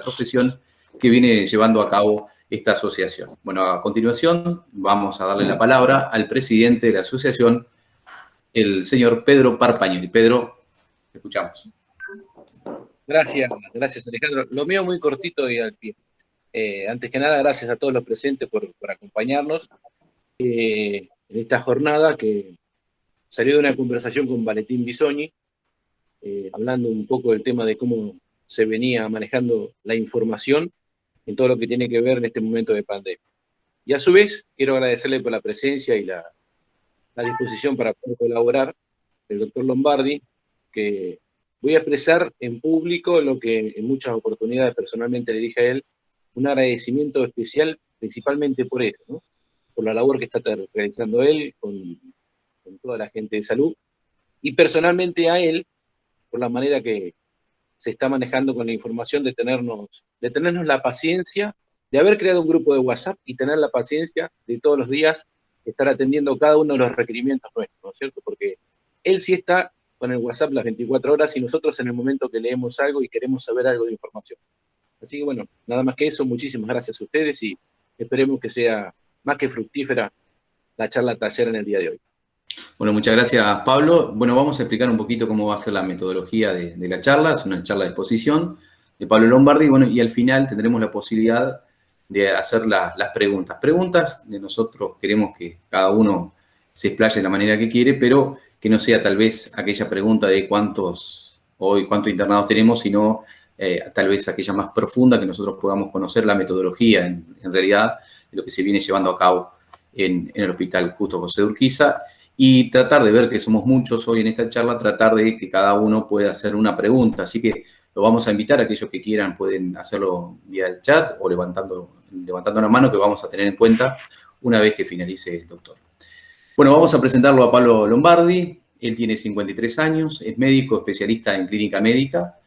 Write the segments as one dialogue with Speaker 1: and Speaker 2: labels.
Speaker 1: profesión que viene llevando a cabo esta asociación. Bueno, a continuación vamos a darle la palabra al presidente de la asociación, el señor Pedro Parpagnoli. Pedro, te escuchamos.
Speaker 2: Gracias Alejandro. Lo mío muy cortito y al pie. Antes que nada, gracias a todos los presentes por acompañarnos en esta jornada que salió de una conversación con Valentín Bisogni, hablando un poco del tema de cómo se venía manejando la información en todo lo que tiene que ver en este momento de pandemia. Y a su vez, quiero agradecerle por la presencia y la disposición para poder colaborar del doctor Lombardi, que voy a expresar en público lo que en muchas oportunidades personalmente le dije a él, un agradecimiento especial principalmente por eso, ¿no? Por la labor que está realizando él con toda la gente de salud, y personalmente a él, por la manera que se está manejando con la información de tenernos la paciencia, de haber creado un grupo de WhatsApp y tener la paciencia de todos los días estar atendiendo cada uno de los requerimientos nuestros, ¿no es cierto? Porque él sí está con el WhatsApp las 24 horas y nosotros en el momento que leemos algo y queremos saber algo de información. Así que bueno, nada más que eso, muchísimas gracias a ustedes y esperemos que sea más que fructífera la charla taller en el día de hoy.
Speaker 1: Bueno, muchas gracias, Pablo. Bueno, vamos a explicar un poquito cómo va a ser la metodología de la charla. Es una charla de exposición de Pablo Lombardi. Bueno, y al final tendremos la posibilidad de hacer las preguntas. Preguntas de nosotros queremos que cada uno se explaye de la manera que quiere, pero que no sea tal vez aquella pregunta de cuántos internados tenemos, sino tal vez aquella más profunda que nosotros podamos conocer la metodología en realidad de lo que se viene llevando a cabo en el Hospital Justo José de Urquiza. Y tratar de ver que somos muchos hoy en esta charla, tratar de que cada uno pueda hacer una pregunta. Así que lo vamos a invitar, a aquellos que quieran pueden hacerlo vía el chat o levantando la mano, que vamos a tener en cuenta una vez que finalice el doctor. Bueno, vamos a presentarlo a Pablo Lombardi. Él tiene 53 años, es médico especialista en clínica médica,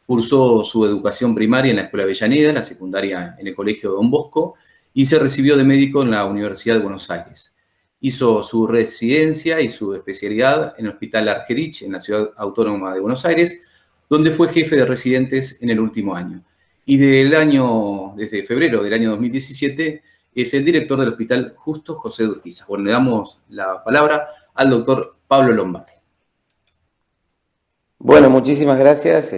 Speaker 1: cursó su educación primaria en la Escuela Avellaneda, la secundaria en el Colegio Don Bosco y se recibió de médico en la Universidad de Buenos Aires. Hizo su residencia y su especialidad en el Hospital Argerich, en la Ciudad Autónoma de Buenos Aires, donde fue jefe de residentes en el último año. Y desde febrero del año 2017, es el director del Hospital Justo José de Urquiza. Bueno, le damos la palabra al doctor Pablo Lombardi.
Speaker 3: Bueno, muchísimas gracias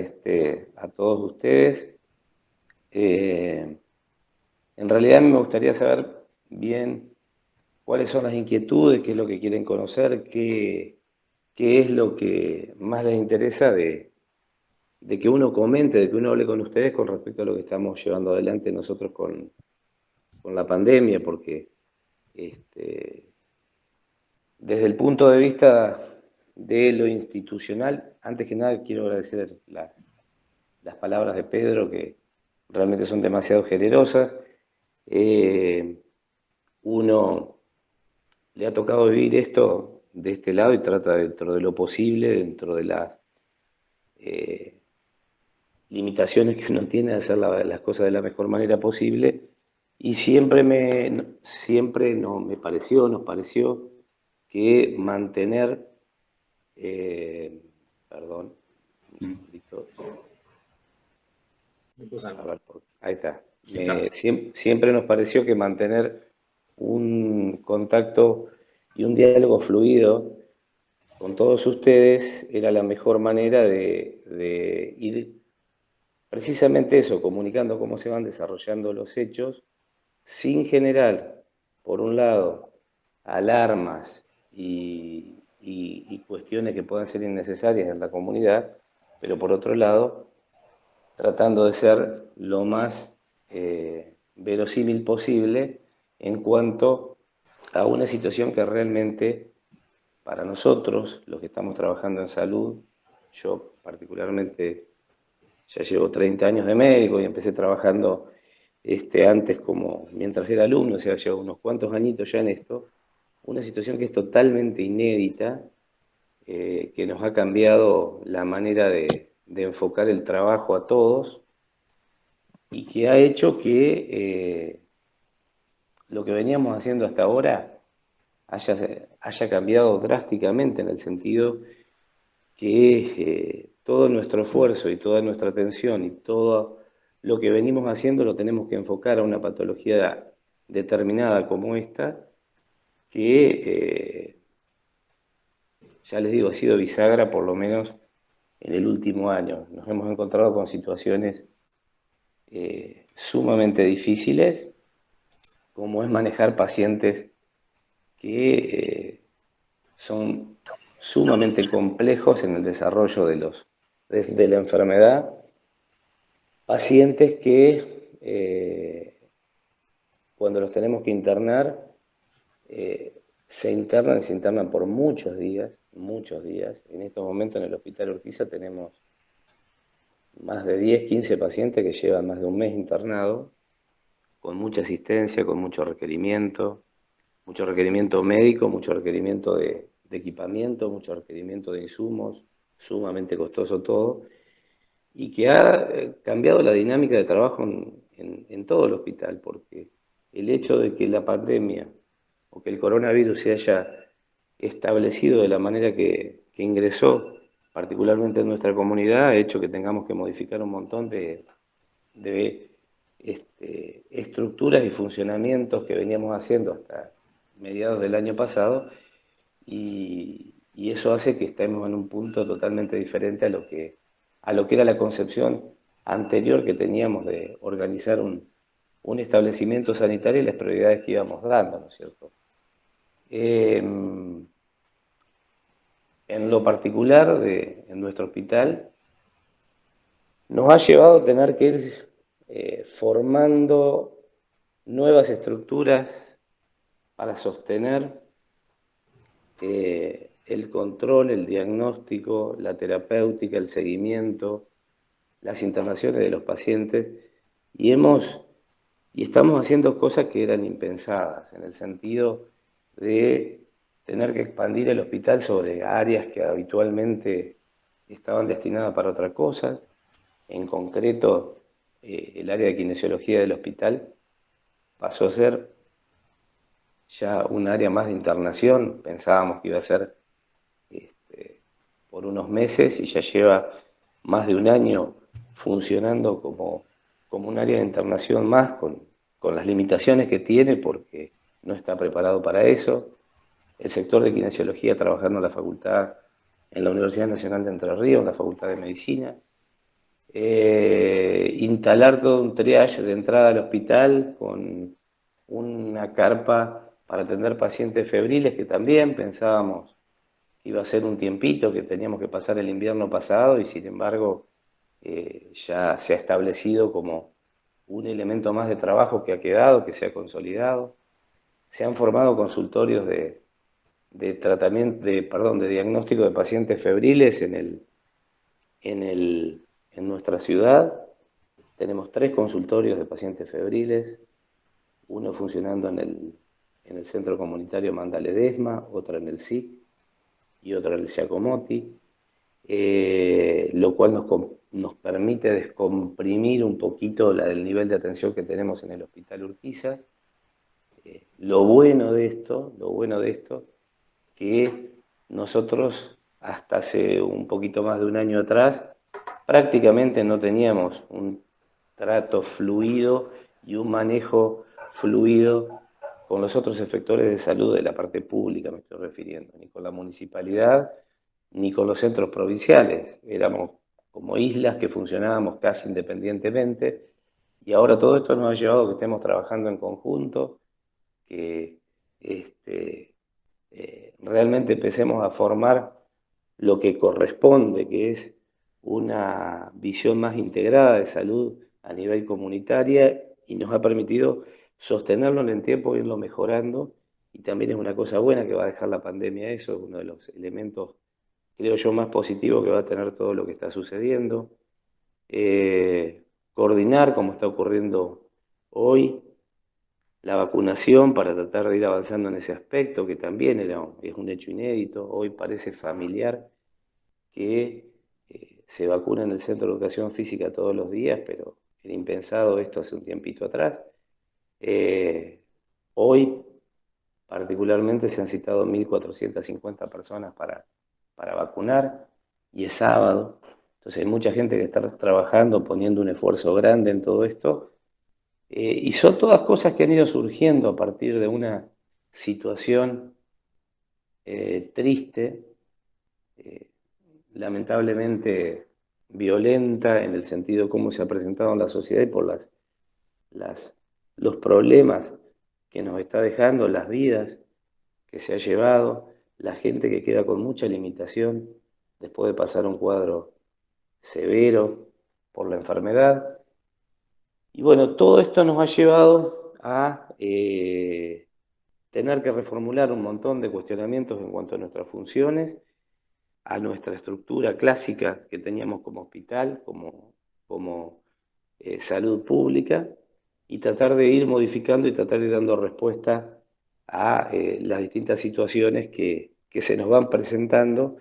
Speaker 3: a todos ustedes. En realidad me gustaría saber bien cuáles son las inquietudes, qué es lo que quieren conocer, qué es lo que más les interesa de que uno comente, de que uno hable con ustedes con respecto a lo que estamos llevando adelante nosotros con la pandemia, porque desde el punto de vista de lo institucional, antes que nada quiero agradecer las palabras de Pedro, que realmente son demasiado generosas. Uno le ha tocado vivir esto de este lado y trata dentro de lo posible, dentro de las limitaciones que uno tiene, de hacer las cosas de la mejor manera posible. Y nos pareció que mantener, perdón, ahí está. Siempre nos pareció que mantener un contacto y un diálogo fluido con todos ustedes era la mejor manera de ir precisamente eso, comunicando cómo se van desarrollando los hechos, sin generar, por un lado, alarmas y cuestiones que puedan ser innecesarias en la comunidad, pero por otro lado, tratando de ser lo más verosímil posible en cuanto a una situación que realmente, para nosotros, los que estamos trabajando en salud, yo particularmente ya llevo 30 años de médico y empecé trabajando antes mientras era alumno, o sea, llevo unos cuantos añitos ya en esto, una situación que es totalmente inédita, que nos ha cambiado la manera de enfocar el trabajo a todos y que ha hecho que lo que veníamos haciendo hasta ahora haya cambiado drásticamente, en el sentido que todo nuestro esfuerzo y toda nuestra atención y todo lo que venimos haciendo lo tenemos que enfocar a una patología determinada como esta, que, ya les digo, ha sido bisagra por lo menos en el último año. Nos hemos encontrado con situaciones sumamente difíciles, como es manejar pacientes que son sumamente complejos en el desarrollo de la enfermedad, pacientes que cuando los tenemos que internar, se internan por muchos días, muchos días. En estos momentos en el Hospital Urquiza tenemos más de 10, 15 pacientes que llevan más de un mes internados, con mucha asistencia, con mucho requerimiento médico, mucho requerimiento de equipamiento, mucho requerimiento de insumos, sumamente costoso todo, y que ha cambiado la dinámica de trabajo en todo el hospital, porque el hecho de que la pandemia o que el coronavirus se haya establecido de la manera que ingresó, particularmente en nuestra comunidad, ha hecho que tengamos que modificar un montón de estructuras y funcionamientos que veníamos haciendo hasta mediados del año pasado, y eso hace que estemos en un punto totalmente diferente a lo que era la concepción anterior que teníamos de organizar un establecimiento sanitario y las prioridades que íbamos dando, ¿no es cierto? En lo particular, en nuestro hospital, nos ha llevado a tener que ir formando nuevas estructuras para sostener el control, el diagnóstico, la terapéutica, el seguimiento, las internaciones de los pacientes, y estamos haciendo cosas que eran impensadas, en el sentido de tener que expandir el hospital sobre áreas que habitualmente estaban destinadas para otra cosa. En concreto, el área de kinesiología del hospital pasó a ser ya un área más de internación. Pensábamos que iba a ser por unos meses y ya lleva más de un año funcionando como un área de internación más, con las limitaciones que tiene porque no está preparado para eso. El sector de kinesiología trabajando en la facultad, en la Universidad Nacional de Entre Ríos, en la Facultad de Medicina. Instalar todo un triage de entrada al hospital con una carpa para atender pacientes febriles, que también pensábamos que iba a ser un tiempito, que teníamos que pasar el invierno pasado, y sin embargo ya se ha establecido como un elemento más de trabajo que ha quedado, que se ha consolidado. Se han formado consultorios de tratamiento, de diagnóstico de pacientes febriles en nuestra ciudad. Tenemos 3 consultorios de pacientes febriles, uno funcionando en el Centro Comunitario Manda Ledesma, otro en el SIC y otro en el Giacomotti, lo cual nos permite descomprimir un poquito el nivel de atención que tenemos en el Hospital Urquiza. Lo bueno de esto, que nosotros hasta hace un poquito más de un año atrás prácticamente no teníamos un trato fluido y un manejo fluido con los otros efectores de salud de la parte pública, me estoy refiriendo, ni con la municipalidad, ni con los centros provinciales. Éramos como islas que funcionábamos casi independientemente, y ahora todo esto nos ha llevado a que estemos trabajando en conjunto, que realmente empecemos a formar lo que corresponde, que es una visión más integrada de salud a nivel comunitaria, y nos ha permitido sostenerlo en el tiempo, irlo mejorando, y también es una cosa buena que va a dejar la pandemia. Eso es uno de los elementos, creo yo, más positivos que va a tener todo lo que está sucediendo. Coordinar, como está ocurriendo hoy, la vacunación para tratar de ir avanzando en ese aspecto, que también es un hecho inédito. Hoy parece familiar que se vacuna en el Centro de Educación Física todos los días, pero era impensado esto hace un tiempito atrás. Hoy, particularmente, se han citado 1.450 personas para vacunar, y es sábado. Entonces hay mucha gente que está trabajando, poniendo un esfuerzo grande en todo esto, y son todas cosas que han ido surgiendo a partir de una situación triste, eh, lamentablemente violenta en el sentido de cómo se ha presentado en la sociedad y por las, los problemas que nos está dejando, las vidas que se ha llevado, la gente que queda con mucha limitación después de pasar un cuadro severo por la enfermedad. Y bueno, todo esto nos ha llevado a tener que reformular un montón de cuestionamientos en cuanto a nuestras funciones, a nuestra estructura clásica que teníamos como hospital, como salud pública, y tratar de ir modificando y tratar de ir dando respuesta a las distintas situaciones que se nos van presentando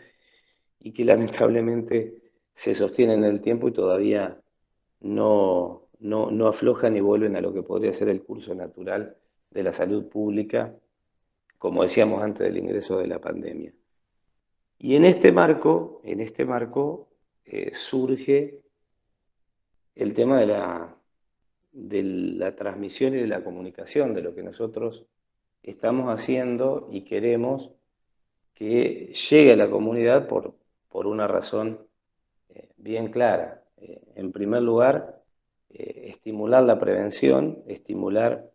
Speaker 3: y que lamentablemente se sostienen en el tiempo y todavía no aflojan y vuelven a lo que podría ser el curso natural de la salud pública, como decíamos antes del ingreso de la pandemia. Y en este marco surge el tema de la transmisión y de la comunicación, de lo que nosotros estamos haciendo y queremos que llegue a la comunidad por una razón bien clara. En primer lugar, estimular la prevención, estimular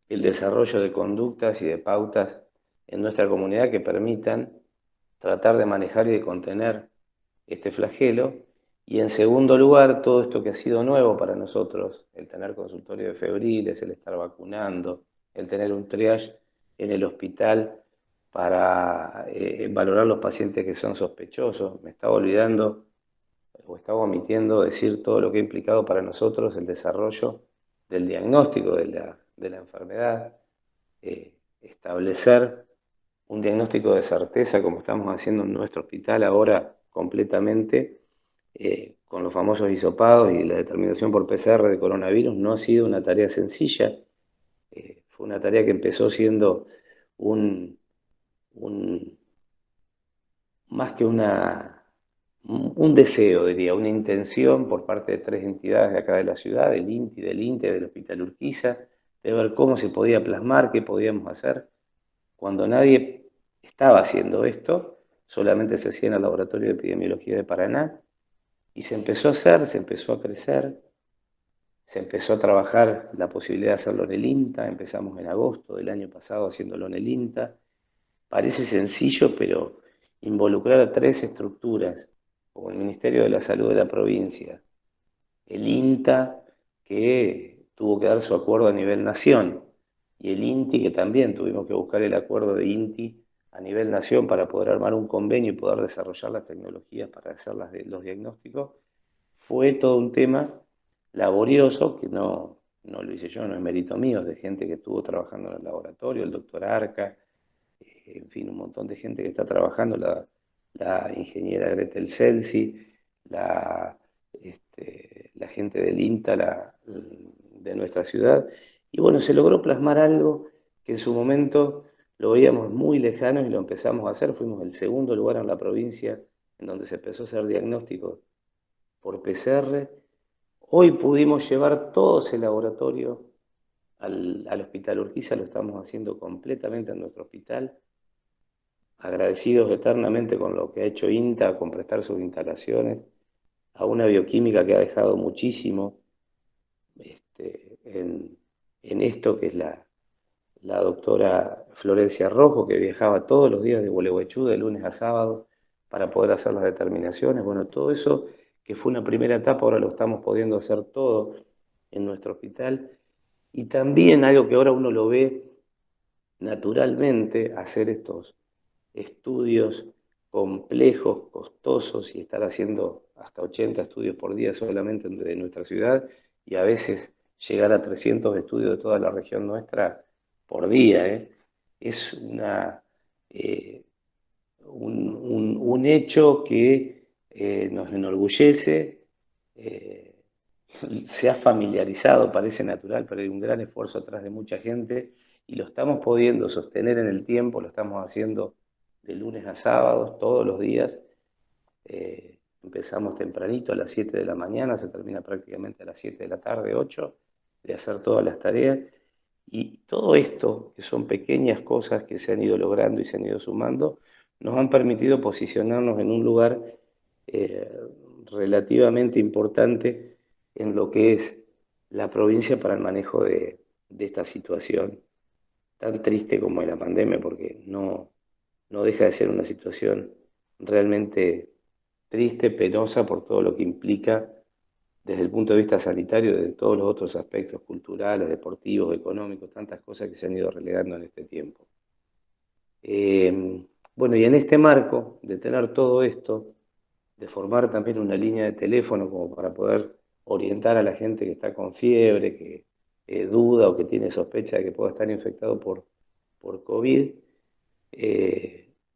Speaker 3: el desarrollo de conductas y de pautas en nuestra comunidad que permitan tratar de manejar y de contener este flagelo. Y en segundo lugar, todo esto que ha sido nuevo para nosotros, el tener consultorio de febriles, el estar vacunando, el tener un triage en el hospital para valorar los pacientes que son sospechosos. Me estaba olvidando o estaba omitiendo decir todo lo que ha implicado para nosotros el desarrollo del diagnóstico de la enfermedad, establecer un diagnóstico de certeza como estamos haciendo en nuestro hospital ahora completamente, con los famosos hisopados y la determinación por PCR de coronavirus, no ha sido una tarea sencilla. Fue una tarea que empezó siendo un, un, más que un deseo, diría, una intención por parte de tres entidades de acá de la ciudad, del INTI, del INTE, del Hospital Urquiza, de ver cómo se podía plasmar, qué podíamos hacer. Cuando nadie estaba haciendo esto, solamente se hacía en el Laboratorio de Epidemiología de Paraná, y se empezó a hacer, se empezó a crecer, se empezó a trabajar la posibilidad de hacerlo en el INTA, empezamos en agosto del año pasado haciéndolo en el INTA. Parece sencillo, pero involucrar a tres estructuras, como el Ministerio de la Salud de la provincia, el INTA, que tuvo que dar su acuerdo a nivel nación, y el INTI, que también tuvimos que buscar el acuerdo de INTI a nivel nación para poder armar un convenio y poder desarrollar las tecnologías para hacer los diagnósticos, fue todo un tema laborioso, que no lo hice yo, no es mérito mío, es de gente que estuvo trabajando en el laboratorio, el doctor Arca, en fin, un montón de gente que está trabajando, la ingeniera Gretel Celsi, la gente del INTA de nuestra ciudad. Y bueno, se logró plasmar algo que en su momento lo veíamos muy lejano y lo empezamos a hacer. Fuimos el segundo lugar en la provincia en donde se empezó a hacer diagnóstico por PCR. Hoy pudimos llevar todo ese laboratorio al Hospital Urquiza, lo estamos haciendo completamente en nuestro hospital, agradecidos eternamente con lo que ha hecho INTA, con prestar sus instalaciones, a una bioquímica que ha dejado muchísimo en esto, que es la doctora Florencia Rojo, que viajaba todos los días de Gualeguaychú, de lunes a sábado, para poder hacer las determinaciones. Bueno, todo eso que fue una primera etapa, ahora lo estamos pudiendo hacer todo en nuestro hospital. Y también algo que ahora uno lo ve naturalmente, hacer estos estudios complejos, costosos, y estar haciendo hasta 80 estudios por día solamente de nuestra ciudad, y a veces llegar a 300 estudios de toda la región nuestra por día, ¿eh? Es un hecho que nos enorgullece, eh, se ha familiarizado, parece natural, pero hay un gran esfuerzo atrás de mucha gente y lo estamos pudiendo sostener en el tiempo, lo estamos haciendo de lunes a sábados, todos los días, Empezamos tempranito a las 7 de la mañana, se termina prácticamente a las 7 de la tarde, 8, de hacer todas las tareas. Y todo esto, que son pequeñas cosas que se han ido logrando y se han ido sumando, nos han permitido posicionarnos en un lugar eh, relativamente importante en lo que es la provincia para el manejo de esta situación tan triste como es la pandemia, porque no deja de ser una situación realmente triste, penosa por todo lo que implica desde el punto de vista sanitario, de todos los otros aspectos culturales, deportivos, económicos, tantas cosas que se han ido relegando en este tiempo. Bueno, y en este marco de tener todo esto, de formar también una línea de teléfono como para poder orientar a la gente que está con fiebre, que duda o que tiene sospecha de que pueda estar infectado por COVID,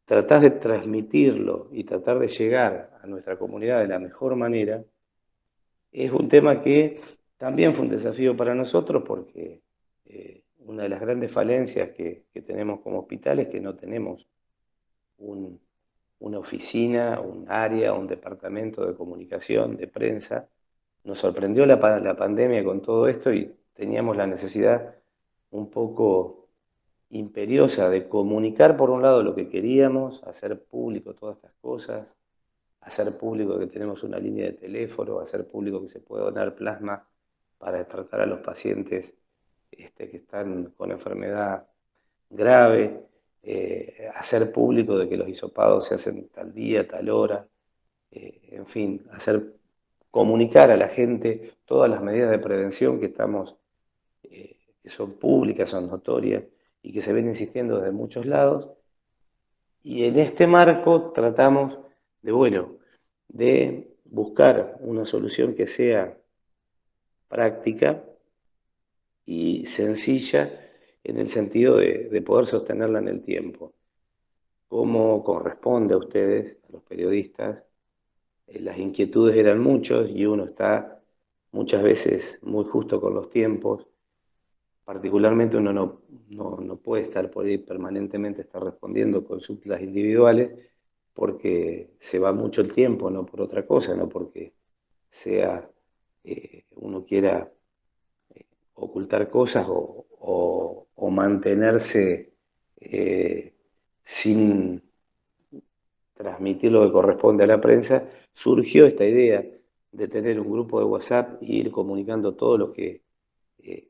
Speaker 3: tratás de transmitirlo y tratar de llegar a nuestra comunidad de la mejor manera, es un tema que también fue un desafío para nosotros porque una de las grandes falencias que tenemos como hospital es que no tenemos un, una oficina, un área, un departamento de comunicación, de prensa. Nos sorprendió la pandemia con todo esto y teníamos la necesidad un poco imperiosa de comunicar por un lado lo que queríamos, hacer público todas estas cosas, hacer público que tenemos una línea de teléfono, hacer público que se puede donar plasma para tratar a los pacientes que están con enfermedad grave, hacer público de que los hisopados se hacen tal día, tal hora, en fin, comunicar a la gente todas las medidas de prevención que son públicas, son notorias y que se ven insistiendo desde muchos lados. Y en este marco tratamos bueno, de buscar una solución que sea práctica y sencilla en el sentido de poder sostenerla en el tiempo. Como corresponde a ustedes, a los periodistas, las inquietudes eran muchos y uno está muchas veces muy justo con los tiempos. Particularmente uno no puede estar por ahí permanentemente estar respondiendo consultas individuales porque se va mucho el tiempo, no por otra cosa, no porque sea uno quiera ocultar cosas o mantenerse sin transmitir lo que corresponde a la prensa, surgió esta idea de tener un grupo de WhatsApp e ir comunicando todo lo que eh,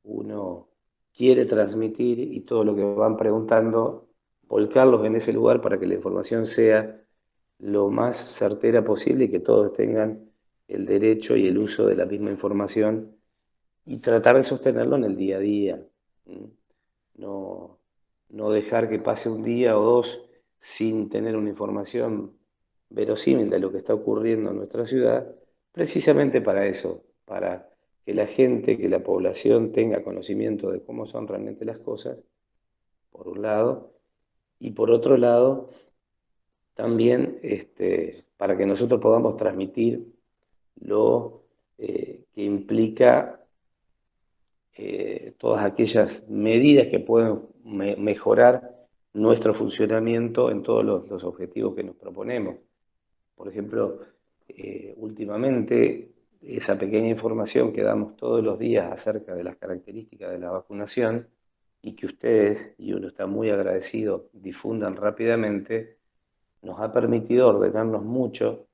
Speaker 3: uno quiere transmitir y todo lo que van preguntando, volcarlos en ese lugar para que la información sea lo más certera posible y que todos tengan el derecho y el uso de la misma información y tratar de sostenerlo en el día a día. No, no dejar que pase un día o dos sin tener una información verosímil de lo que está ocurriendo en nuestra ciudad, precisamente para eso, para que la gente, que la población tenga conocimiento de cómo son realmente las cosas, por un lado, y por otro lado, también para que nosotros podamos transmitir lo que implica todas aquellas medidas que pueden mejorar nuestro funcionamiento en todos los objetivos que nos proponemos. Por ejemplo, últimamente esa pequeña información que damos todos los días acerca de las características de la vacunación y que ustedes, y uno está muy agradecido, difundan rápidamente, nos ha permitido ordenarnos mucho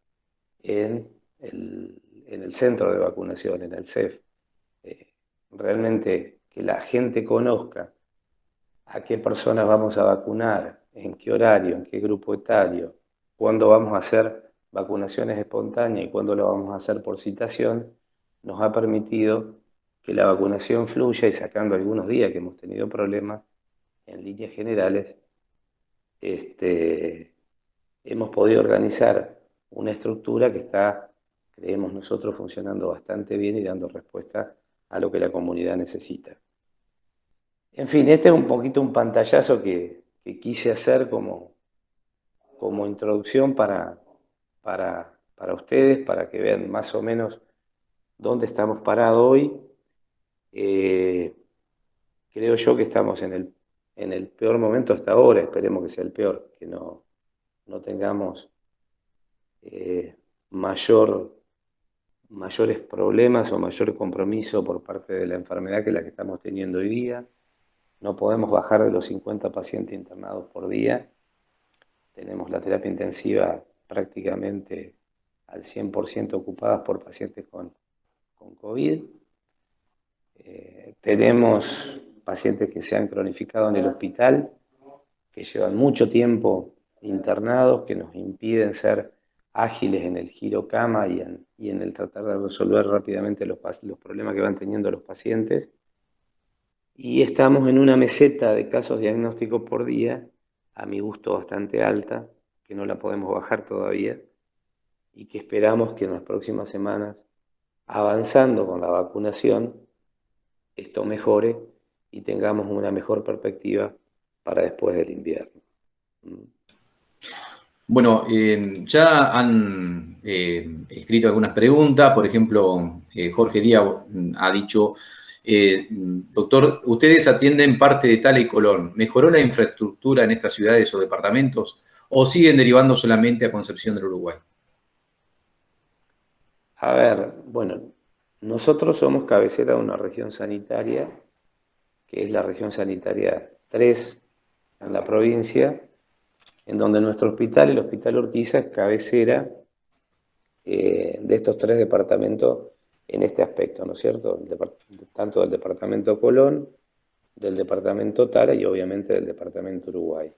Speaker 3: en en el centro de vacunación, en el CEF. Realmente que la gente conozca a qué personas vamos a vacunar, en qué horario, en qué grupo etario, cuándo vamos a hacer vacunaciones espontáneas y cuándo lo vamos a hacer por citación, nos ha permitido que la vacunación fluya y sacando algunos días que hemos tenido problemas, en líneas generales, hemos podido organizar una estructura que está, creemos nosotros, funcionando bastante bien y dando respuesta a lo que la comunidad necesita. En fin, este es un poquito un pantallazo que quise hacer como introducción para ustedes, para que vean más o menos dónde estamos parados hoy. Creo yo que estamos en el peor momento hasta ahora, esperemos que sea el peor, que no tengamos mayores problemas o mayor compromiso por parte de la enfermedad que la que estamos teniendo hoy día. No podemos bajar de los 50 pacientes internados por día. Tenemos la terapia intensiva prácticamente al 100% ocupadas por pacientes con COVID. Tenemos pacientes que se han cronificado en el hospital, que llevan mucho tiempo internados, que nos impiden ser ágiles en el giro cama y en el tratar de resolver rápidamente los problemas que van teniendo los pacientes. Y estamos en una meseta de casos diagnósticos por día, a mi gusto bastante alta, que no la podemos bajar todavía, y que esperamos que en las próximas semanas, avanzando con la vacunación, esto mejore y tengamos una mejor perspectiva para después del invierno.
Speaker 1: Bueno, ya han escrito algunas preguntas. Por ejemplo, Jorge Díaz ha dicho, doctor, ustedes atienden parte de Tala y Colón. ¿Mejoró la infraestructura en estas ciudades o departamentos o siguen derivando solamente a Concepción del Uruguay?
Speaker 3: A ver, bueno, nosotros somos cabecera de una región sanitaria, que es la región sanitaria 3 en la provincia, en donde nuestro hospital, el Hospital Urquiza, es cabecera de estos 3 departamentos en este aspecto, ¿no es cierto? Tanto del departamento Colón, del departamento Tala y obviamente del departamento Uruguay.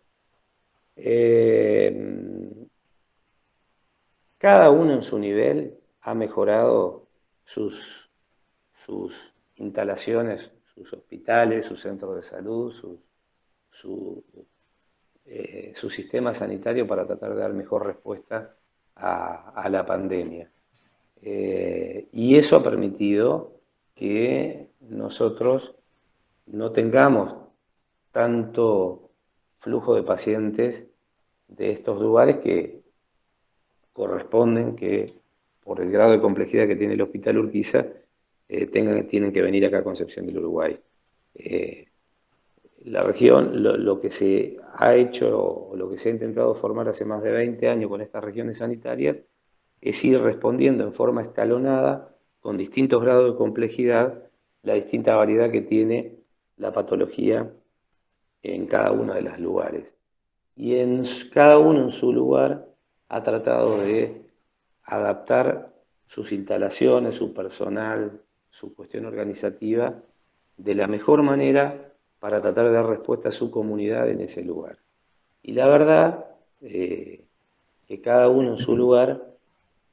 Speaker 3: Cada uno en su nivel ha mejorado sus instalaciones, sus hospitales, sus centros de salud, su sistema sanitario para tratar de dar mejor respuesta a la pandemia. Y eso ha permitido que nosotros no tengamos tanto flujo de pacientes de estos lugares que corresponden que, por el grado de complejidad que tiene el Hospital Urquiza, tienen que venir acá a Concepción del Uruguay. La región, lo que se ha hecho, o lo que se ha intentado formar hace más de 20 años con estas regiones sanitarias, es ir respondiendo en forma escalonada, con distintos grados de complejidad, la distinta variedad que tiene la patología en cada uno de los lugares. Y cada uno en su lugar ha tratado de adaptar sus instalaciones, su personal, su cuestión organizativa de la mejor manera para tratar de dar respuesta a su comunidad en ese lugar. Y la verdad que cada uno en su lugar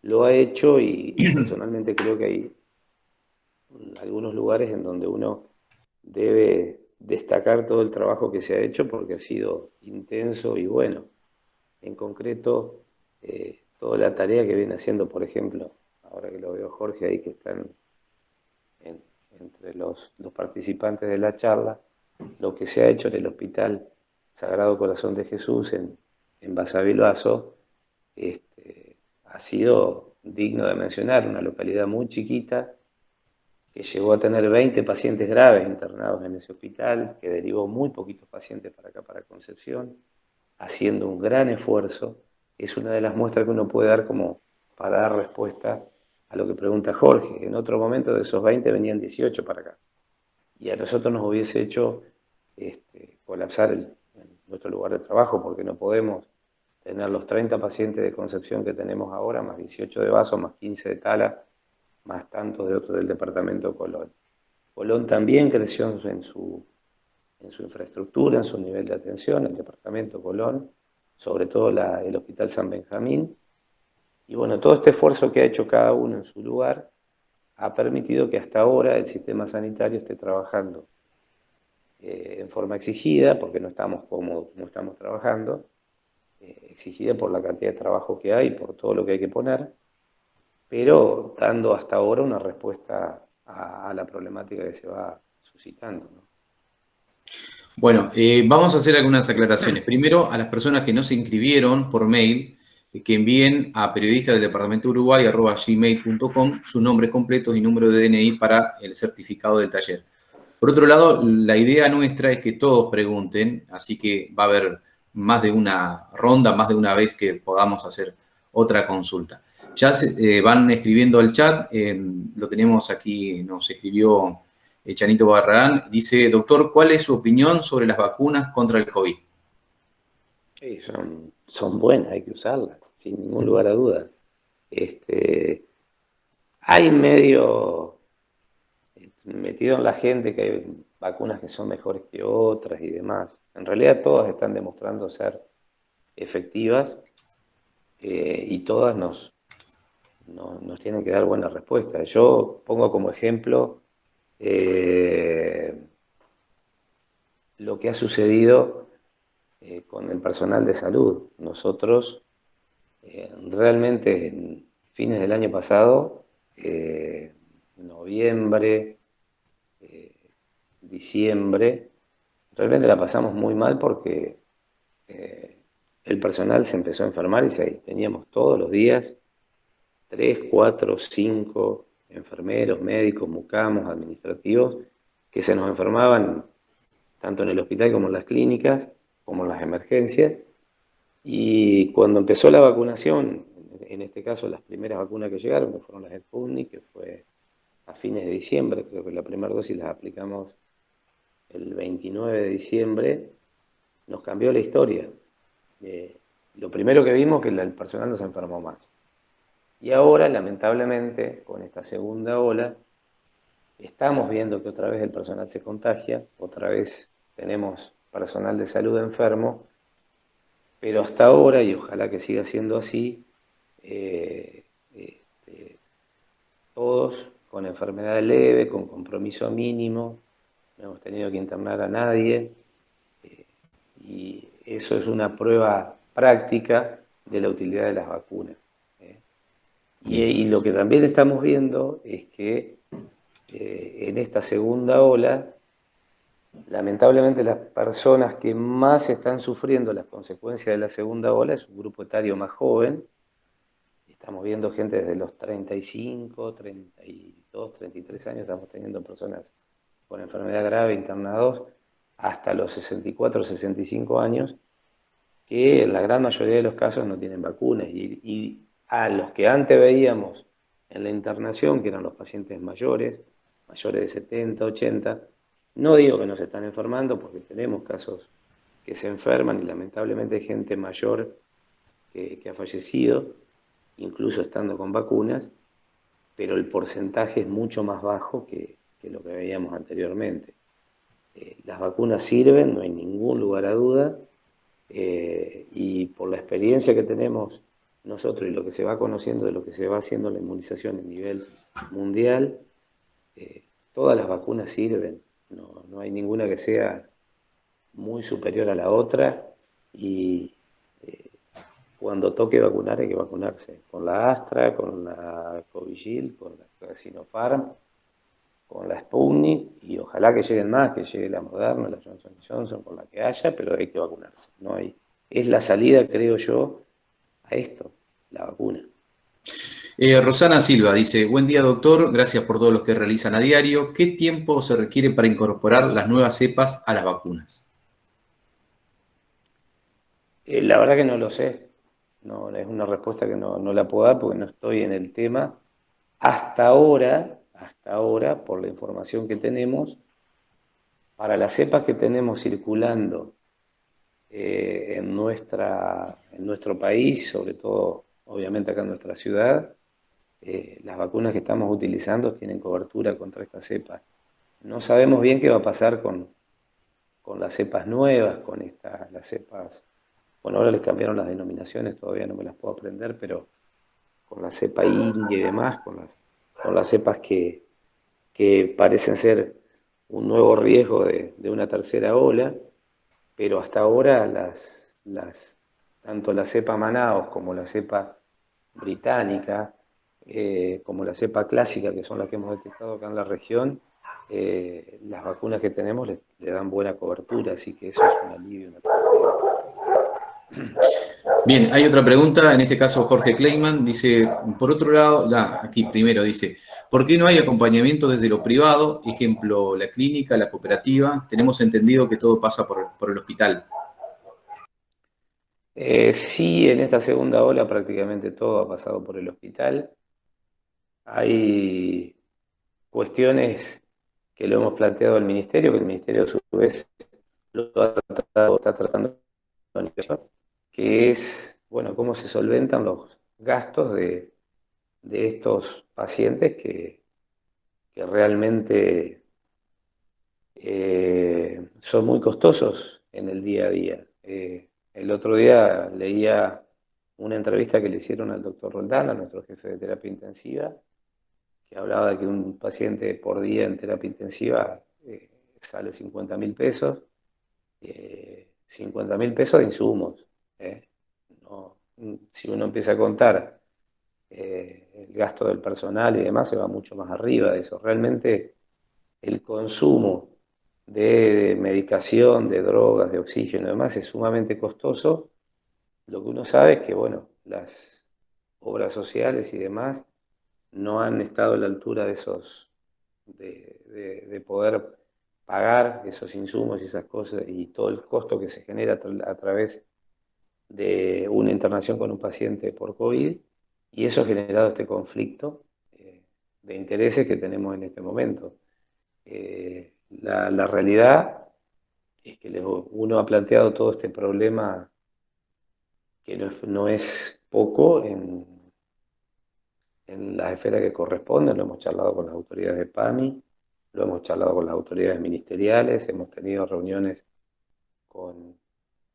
Speaker 3: lo ha hecho y personalmente creo que hay algunos lugares en donde uno debe destacar todo el trabajo que se ha hecho porque ha sido intenso y bueno. En concreto, toda la tarea que viene haciendo, por ejemplo, ahora que lo veo Jorge ahí, que están entre los participantes de la charla, lo que se ha hecho en el Hospital Sagrado Corazón de Jesús en Basavilbaso, ha sido digno de mencionar, una localidad muy chiquita, que llegó a tener 20 pacientes graves internados en ese hospital, que derivó muy poquitos pacientes para acá, para Concepción, haciendo un gran esfuerzo. Es una de las muestras que uno puede dar como para dar respuesta a lo que pregunta Jorge. En otro momento de esos 20 venían 18 para acá. Y a nosotros nos hubiese hecho colapsar nuestro lugar de trabajo, porque no podemos tener los 30 pacientes de Concepción que tenemos ahora, más 18 de Baso, más 15 de Tala, más tantos de otros del departamento Colón. Colón también creció en su infraestructura, en su nivel de atención, el departamento Colón, sobre todo el Hospital San Benjamín. Y bueno, todo este esfuerzo que ha hecho cada uno en su lugar ha permitido que hasta ahora el sistema sanitario esté trabajando en forma exigida, porque no estamos cómodos como estamos trabajando, exigida por la cantidad de trabajo que hay, por todo lo que hay que poner, pero dando hasta ahora una respuesta a la problemática que se va suscitando, ¿no?
Speaker 1: Bueno, vamos a hacer algunas aclaraciones. Primero, a las personas que no se inscribieron por mail, que envíen a periodistas del departamento Uruguay @gmail.com sus nombres completos y número de DNI para el certificado del taller. Por otro lado, la idea nuestra es que todos pregunten, así que va a haber más de una ronda, más de una vez que podamos hacer otra consulta. Ya van escribiendo al chat, lo tenemos aquí, nos escribió Chanito Barragán, dice, doctor, ¿cuál es su opinión sobre las vacunas contra el COVID?
Speaker 3: Sí, son buenas, hay que usarlas, sin ningún lugar a duda. Hay medio metido en la gente que hay vacunas que son mejores que otras y demás. En realidad todas están demostrando ser efectivas y todas nos tienen que dar buena respuesta. Yo pongo como ejemplo lo que ha sucedido con el personal de salud. Nosotros realmente en fines del año pasado, noviembre, diciembre, realmente la pasamos muy mal porque el personal se empezó a enfermar y teníamos todos los días 3, 4, 5 enfermeros, médicos, mucamos, administrativos, que se nos enfermaban tanto en el hospital como en las clínicas, como en las emergencias. Y cuando empezó la vacunación, en este caso las primeras vacunas que llegaron, que fueron las Sputnik, que fue a fines de diciembre, creo que la primera dosis las aplicamos el 29 de diciembre, nos cambió la historia. Lo primero que vimos es que el personal nos enfermó más. Y ahora, lamentablemente, con esta segunda ola, estamos viendo que otra vez el personal se contagia, otra vez tenemos personal de salud enfermo, pero hasta ahora, y ojalá que siga siendo así, todos con enfermedad leve, con compromiso mínimo, no hemos tenido que internar a nadie, y eso es una prueba práctica de la utilidad de las vacunas. Y lo que también estamos viendo es que en esta segunda ola, lamentablemente las personas que más están sufriendo las consecuencias de la segunda ola es un grupo etario más joven. Estamos viendo gente desde los 35, 32, 33 años, estamos teniendo personas con enfermedad grave internados hasta los 64, 65 años, que en la gran mayoría de los casos no tienen vacunas. Y a los que antes veíamos en la internación, que eran los pacientes mayores de 70, 80, no digo que no se están enfermando, porque tenemos casos que se enferman y lamentablemente hay gente mayor que ha fallecido, incluso estando con vacunas, pero el porcentaje es mucho más bajo que lo que veíamos anteriormente. Las vacunas sirven, no hay ningún lugar a duda, y por la experiencia que tenemos nosotros y lo que se va conociendo de lo que se va haciendo la inmunización a nivel mundial, todas las vacunas sirven, no hay ninguna que sea muy superior a la otra, y cuando toque vacunar hay que vacunarse, con la Astra, con la Covishield, con la Sinopharm, con la Sputnik, y ojalá que lleguen más, que llegue la Moderna, la Johnson & Johnson, con la que haya, pero hay que vacunarse. Es la salida, creo yo, a esto, la vacuna.
Speaker 1: Rosana Silva dice, buen día doctor, gracias por todo lo que realizan a diario. ¿Qué tiempo se requiere para incorporar las nuevas cepas a las vacunas?
Speaker 3: La verdad que no lo sé. No, es una respuesta que no la puedo dar porque no estoy en el tema. Hasta ahora, por la información que tenemos, para las cepas que tenemos circulando en nuestro país, sobre todo obviamente acá en nuestra ciudad, las vacunas que estamos utilizando tienen cobertura contra esta cepa. No sabemos bien qué va a pasar con las cepas nuevas, las cepas, bueno, ahora les cambiaron las denominaciones, todavía no me las puedo aprender, pero con la cepa india y demás, con las cepas que parecen ser un nuevo riesgo de una tercera ola, pero hasta ahora tanto la cepa Manaos como la cepa británica, como la cepa clásica, que son las que hemos detectado acá en la región, las vacunas que tenemos le dan buena cobertura, así que eso es un alivio.
Speaker 1: Bien, hay otra pregunta, en este caso Jorge Kleiman dice, por otro lado, aquí primero dice, ¿por qué no hay acompañamiento desde lo privado? Ejemplo, la clínica, la cooperativa, tenemos entendido que todo pasa por el hospital.
Speaker 3: Sí, en esta segunda ola prácticamente todo ha pasado por el hospital. Hay cuestiones que lo hemos planteado al Ministerio, que el Ministerio a su vez lo ha tratado, está tratando de unificar, que es, bueno, cómo se solventan los gastos de estos pacientes que realmente son muy costosos en el día a día. El otro día leía una entrevista que le hicieron al doctor Roldán, a nuestro jefe de terapia intensiva, que hablaba de que un paciente por día en terapia intensiva sale 50.000 pesos, 50.000 pesos de insumos. No, si uno empieza a contar el gasto del personal y demás, se va mucho más arriba de eso. Realmente el consumo de medicación, de drogas, de oxígeno y demás es sumamente costoso. Lo que uno sabe es que, bueno, las obras sociales y demás no han estado a la altura de esos, de poder pagar esos insumos y esas cosas y todo el costo que se genera a través de una internación con un paciente por COVID, y eso ha generado este conflicto de intereses que tenemos en este momento. La realidad es que uno ha planteado todo este problema que no es poco en la esfera que corresponde. Lo hemos charlado con las autoridades de PAMI, lo hemos charlado con las autoridades ministeriales, hemos tenido reuniones con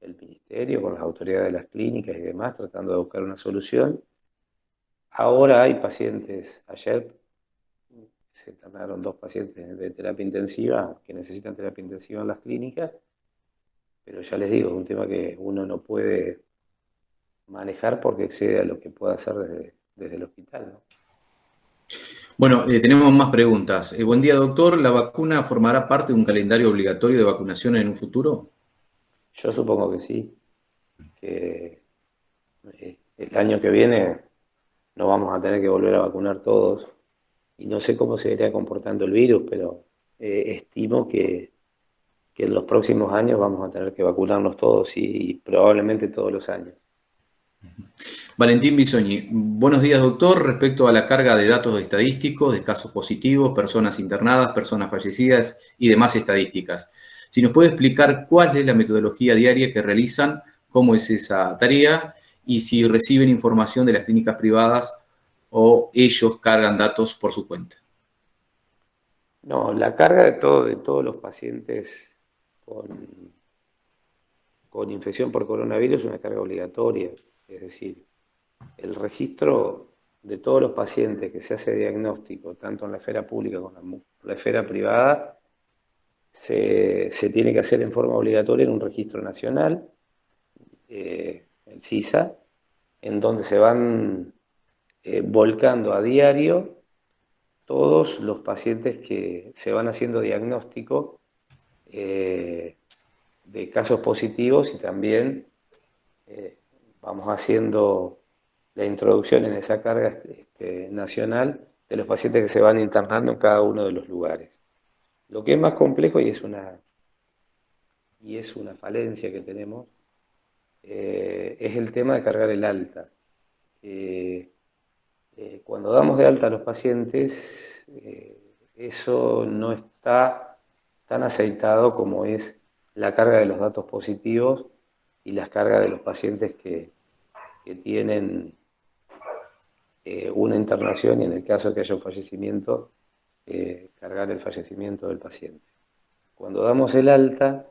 Speaker 3: el ministerio, con las autoridades de las clínicas y demás, tratando de buscar una solución. Ahora hay pacientes, ayer se internaron 2 pacientes de terapia intensiva que necesitan terapia intensiva en las clínicas, pero ya les digo, es un tema que uno no puede manejar porque excede a lo que puede hacer desde el hospital, ¿no?
Speaker 1: Bueno, tenemos más preguntas. Buen día, doctor. ¿La vacuna formará parte de un calendario obligatorio de vacunación en un futuro?
Speaker 3: Yo supongo que sí, que el año que viene nos vamos a tener que volver a vacunar todos, y no sé cómo se irá comportando el virus, pero estimo que en los próximos años vamos a tener que vacunarnos todos y probablemente todos los años.
Speaker 1: Valentín Bisogni, buenos días, doctor. Respecto a la carga de datos estadísticos, de casos positivos, personas internadas, personas fallecidas y demás estadísticas, si nos puede explicar cuál es la metodología diaria que realizan, cómo es esa tarea y si reciben información de las clínicas privadas o ellos cargan datos por su cuenta.
Speaker 3: No, la carga de todos los pacientes con, con infección por coronavirus es una carga obligatoria, es decir, el registro de todos los pacientes que se hace diagnóstico, tanto en la esfera pública como en la esfera privada, se tiene que hacer en forma obligatoria en un registro nacional, el CISA, en donde se van volcando a diario todos los pacientes que se van haciendo diagnóstico de casos positivos, y también vamos haciendo la introducción en esa carga nacional de los pacientes que se van internando en cada uno de los lugares. Lo que es más complejo y es una falencia que tenemos, es el tema de cargar el alta. Cuando damos de alta a los pacientes, eso no está tan aceitado como es la carga de los datos positivos y las cargas de los pacientes que tienen una internación, y en el caso de que haya un fallecimiento, cargar el fallecimiento del paciente. Cuando damos el alta,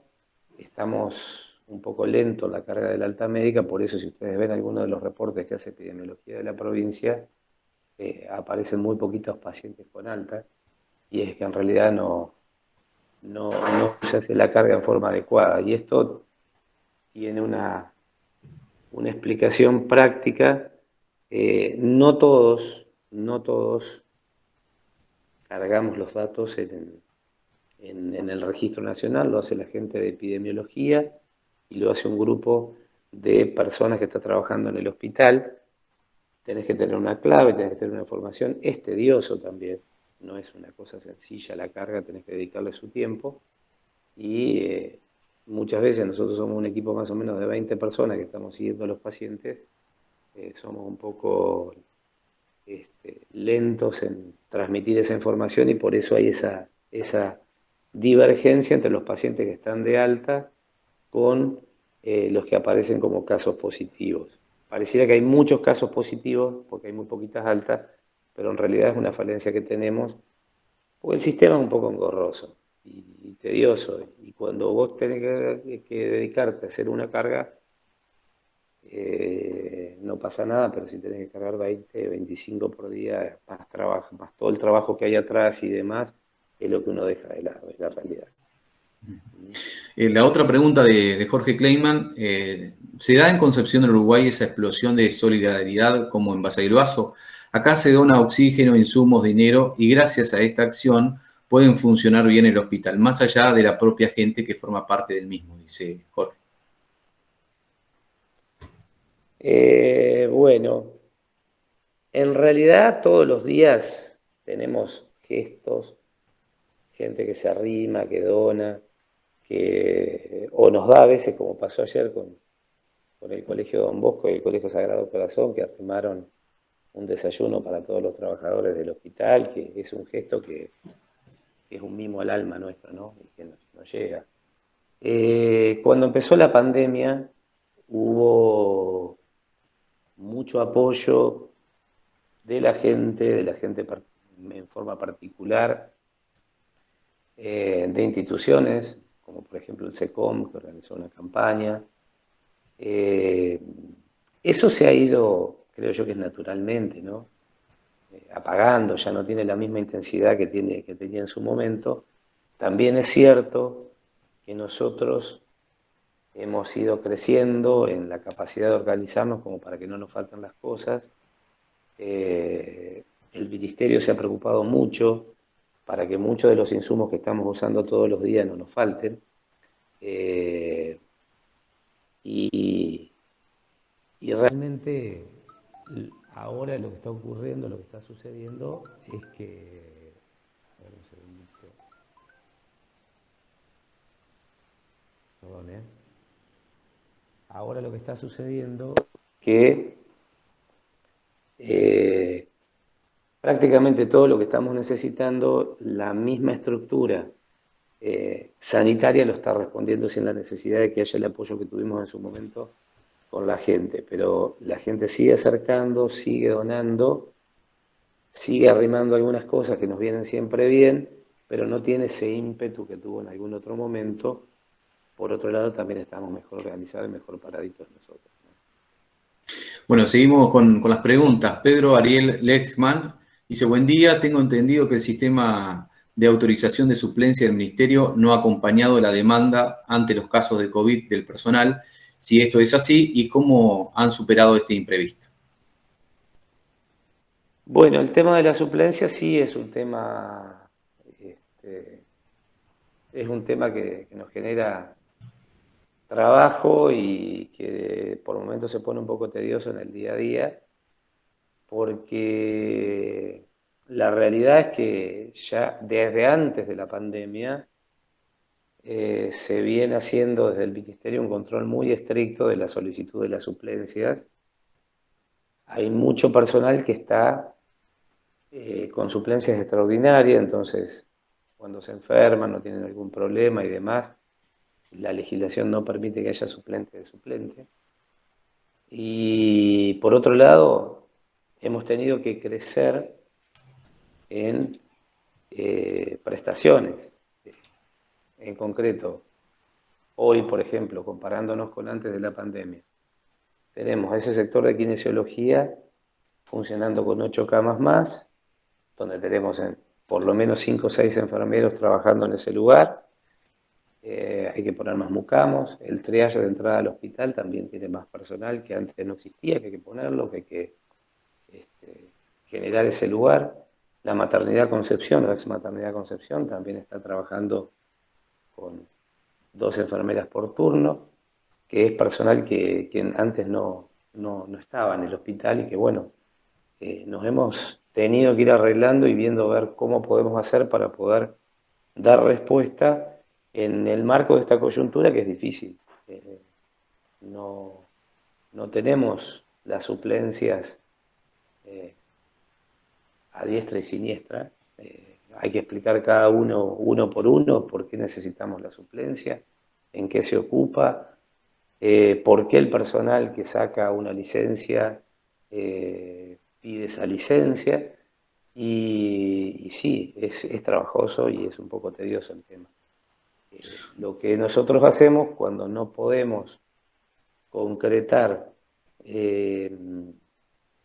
Speaker 3: estamos un poco lentos en la carga del alta médica, por eso si ustedes ven algunos de los reportes que hace epidemiología de la provincia, aparecen muy poquitos pacientes con alta, y es que en realidad no se hace la carga en forma adecuada, y esto tiene una explicación práctica. No todos cargamos los datos en el registro nacional, lo hace la gente de epidemiología y lo hace un grupo de personas que está trabajando en el hospital. Tenés que tener una clave, tenés que tener una formación, es tedioso también, no es una cosa sencilla la carga, tenés que dedicarle su tiempo, y muchas veces nosotros somos un equipo más o menos de 20 personas que estamos siguiendo a los pacientes, somos un poco lentos en transmitir esa información y por eso hay esa divergencia entre los pacientes que están de alta con los que aparecen como casos positivos. Pareciera que hay muchos casos positivos porque hay muy poquitas altas, pero en realidad es una falencia que tenemos porque el sistema es un poco engorroso y tedioso. Y cuando vos tenés que dedicarte a hacer una carga, no pasa nada, pero si tenés que cargar 20, 25 por día, más trabajo, más todo el trabajo que hay atrás y demás, es lo que uno deja de lado, es la realidad.
Speaker 1: La otra pregunta de Jorge Kleiman, ¿se da en Concepción del Uruguay esa explosión de solidaridad como en Basa del Baso? Acá se dona oxígeno, insumos, dinero y gracias a esta acción pueden funcionar bien el hospital, más allá de la propia gente que forma parte del mismo, dice Jorge.
Speaker 3: Bueno, en realidad todos los días tenemos gestos, gente que se arrima, que dona, o nos da a veces, como pasó ayer con el Colegio Don Bosco y el Colegio Sagrado Corazón, que arrimaron un desayuno para todos los trabajadores del hospital, que es un gesto que es un mimo al alma nuestro, ¿no? Y que nos llega. Cuando empezó la pandemia, hubo mucho apoyo de la gente en forma particular, de instituciones, como por ejemplo el SECOM, que organizó una campaña. Eso se ha ido, creo yo que es naturalmente, ¿no? Apagando, ya no tiene la misma intensidad que tenía en su momento. También es cierto que nosotros hemos ido creciendo en la capacidad de organizarnos como para que no nos falten las cosas. El ministerio se ha preocupado mucho para que muchos de los insumos que estamos usando todos los días no nos falten. Y realmente ahora lo que está ocurriendo, lo que está sucediendo es que... A ver un segundito. Perdón, Ahora lo que está sucediendo es que prácticamente todo lo que estamos necesitando, la misma estructura sanitaria lo está respondiendo sin la necesidad de que haya el apoyo que tuvimos en su momento con la gente, pero la gente sigue acercando, sigue donando, sigue arrimando algunas cosas que nos vienen siempre bien, pero no tiene ese ímpetu que tuvo en algún otro momento. Por otro lado, también estamos mejor organizados y mejor paraditos nosotros, ¿no?
Speaker 1: Bueno, seguimos con las preguntas. Pedro Ariel Lechman dice, buen día, tengo entendido que el sistema de autorización de suplencia del Ministerio no ha acompañado la demanda ante los casos de COVID del personal. Si esto es así, ¿y cómo han superado este imprevisto?
Speaker 3: Bueno, el tema de la suplencia sí es un tema que nos genera trabajo y que por momentos se pone un poco tedioso en el día a día, porque la realidad es que ya desde antes de la pandemia se viene haciendo desde el Ministerio un control muy estricto de la solicitud de las suplencias. Hay mucho personal que está con suplencias extraordinarias, entonces cuando se enferman, no tienen algún problema y demás, la legislación no permite que haya suplente de suplente. Y por otro lado, hemos tenido que crecer en prestaciones. En concreto, hoy, por ejemplo, comparándonos con antes de la pandemia, tenemos ese sector de kinesiología funcionando con 8 camas más, donde tenemos por lo menos 5 o 6 enfermeros trabajando en ese lugar. Hay que poner más mucamos. El triage de entrada al hospital también tiene más personal que antes no existía, que hay que ponerlo, que hay que generar ese lugar. La maternidad concepción, la ex maternidad concepción, también está trabajando con 2 enfermeras por turno, que es personal que antes no estaba en el hospital y que bueno, nos hemos tenido que ir arreglando y viendo ver cómo podemos hacer para poder dar respuesta en el marco de esta coyuntura que es difícil. No, no tenemos las suplencias a diestra y siniestra. Hay que explicar cada uno por uno por qué necesitamos la suplencia, en qué se ocupa, por qué el personal que saca una licencia pide esa licencia. Y sí, es trabajoso y es un poco tedioso el tema. Lo que nosotros hacemos cuando no podemos concretar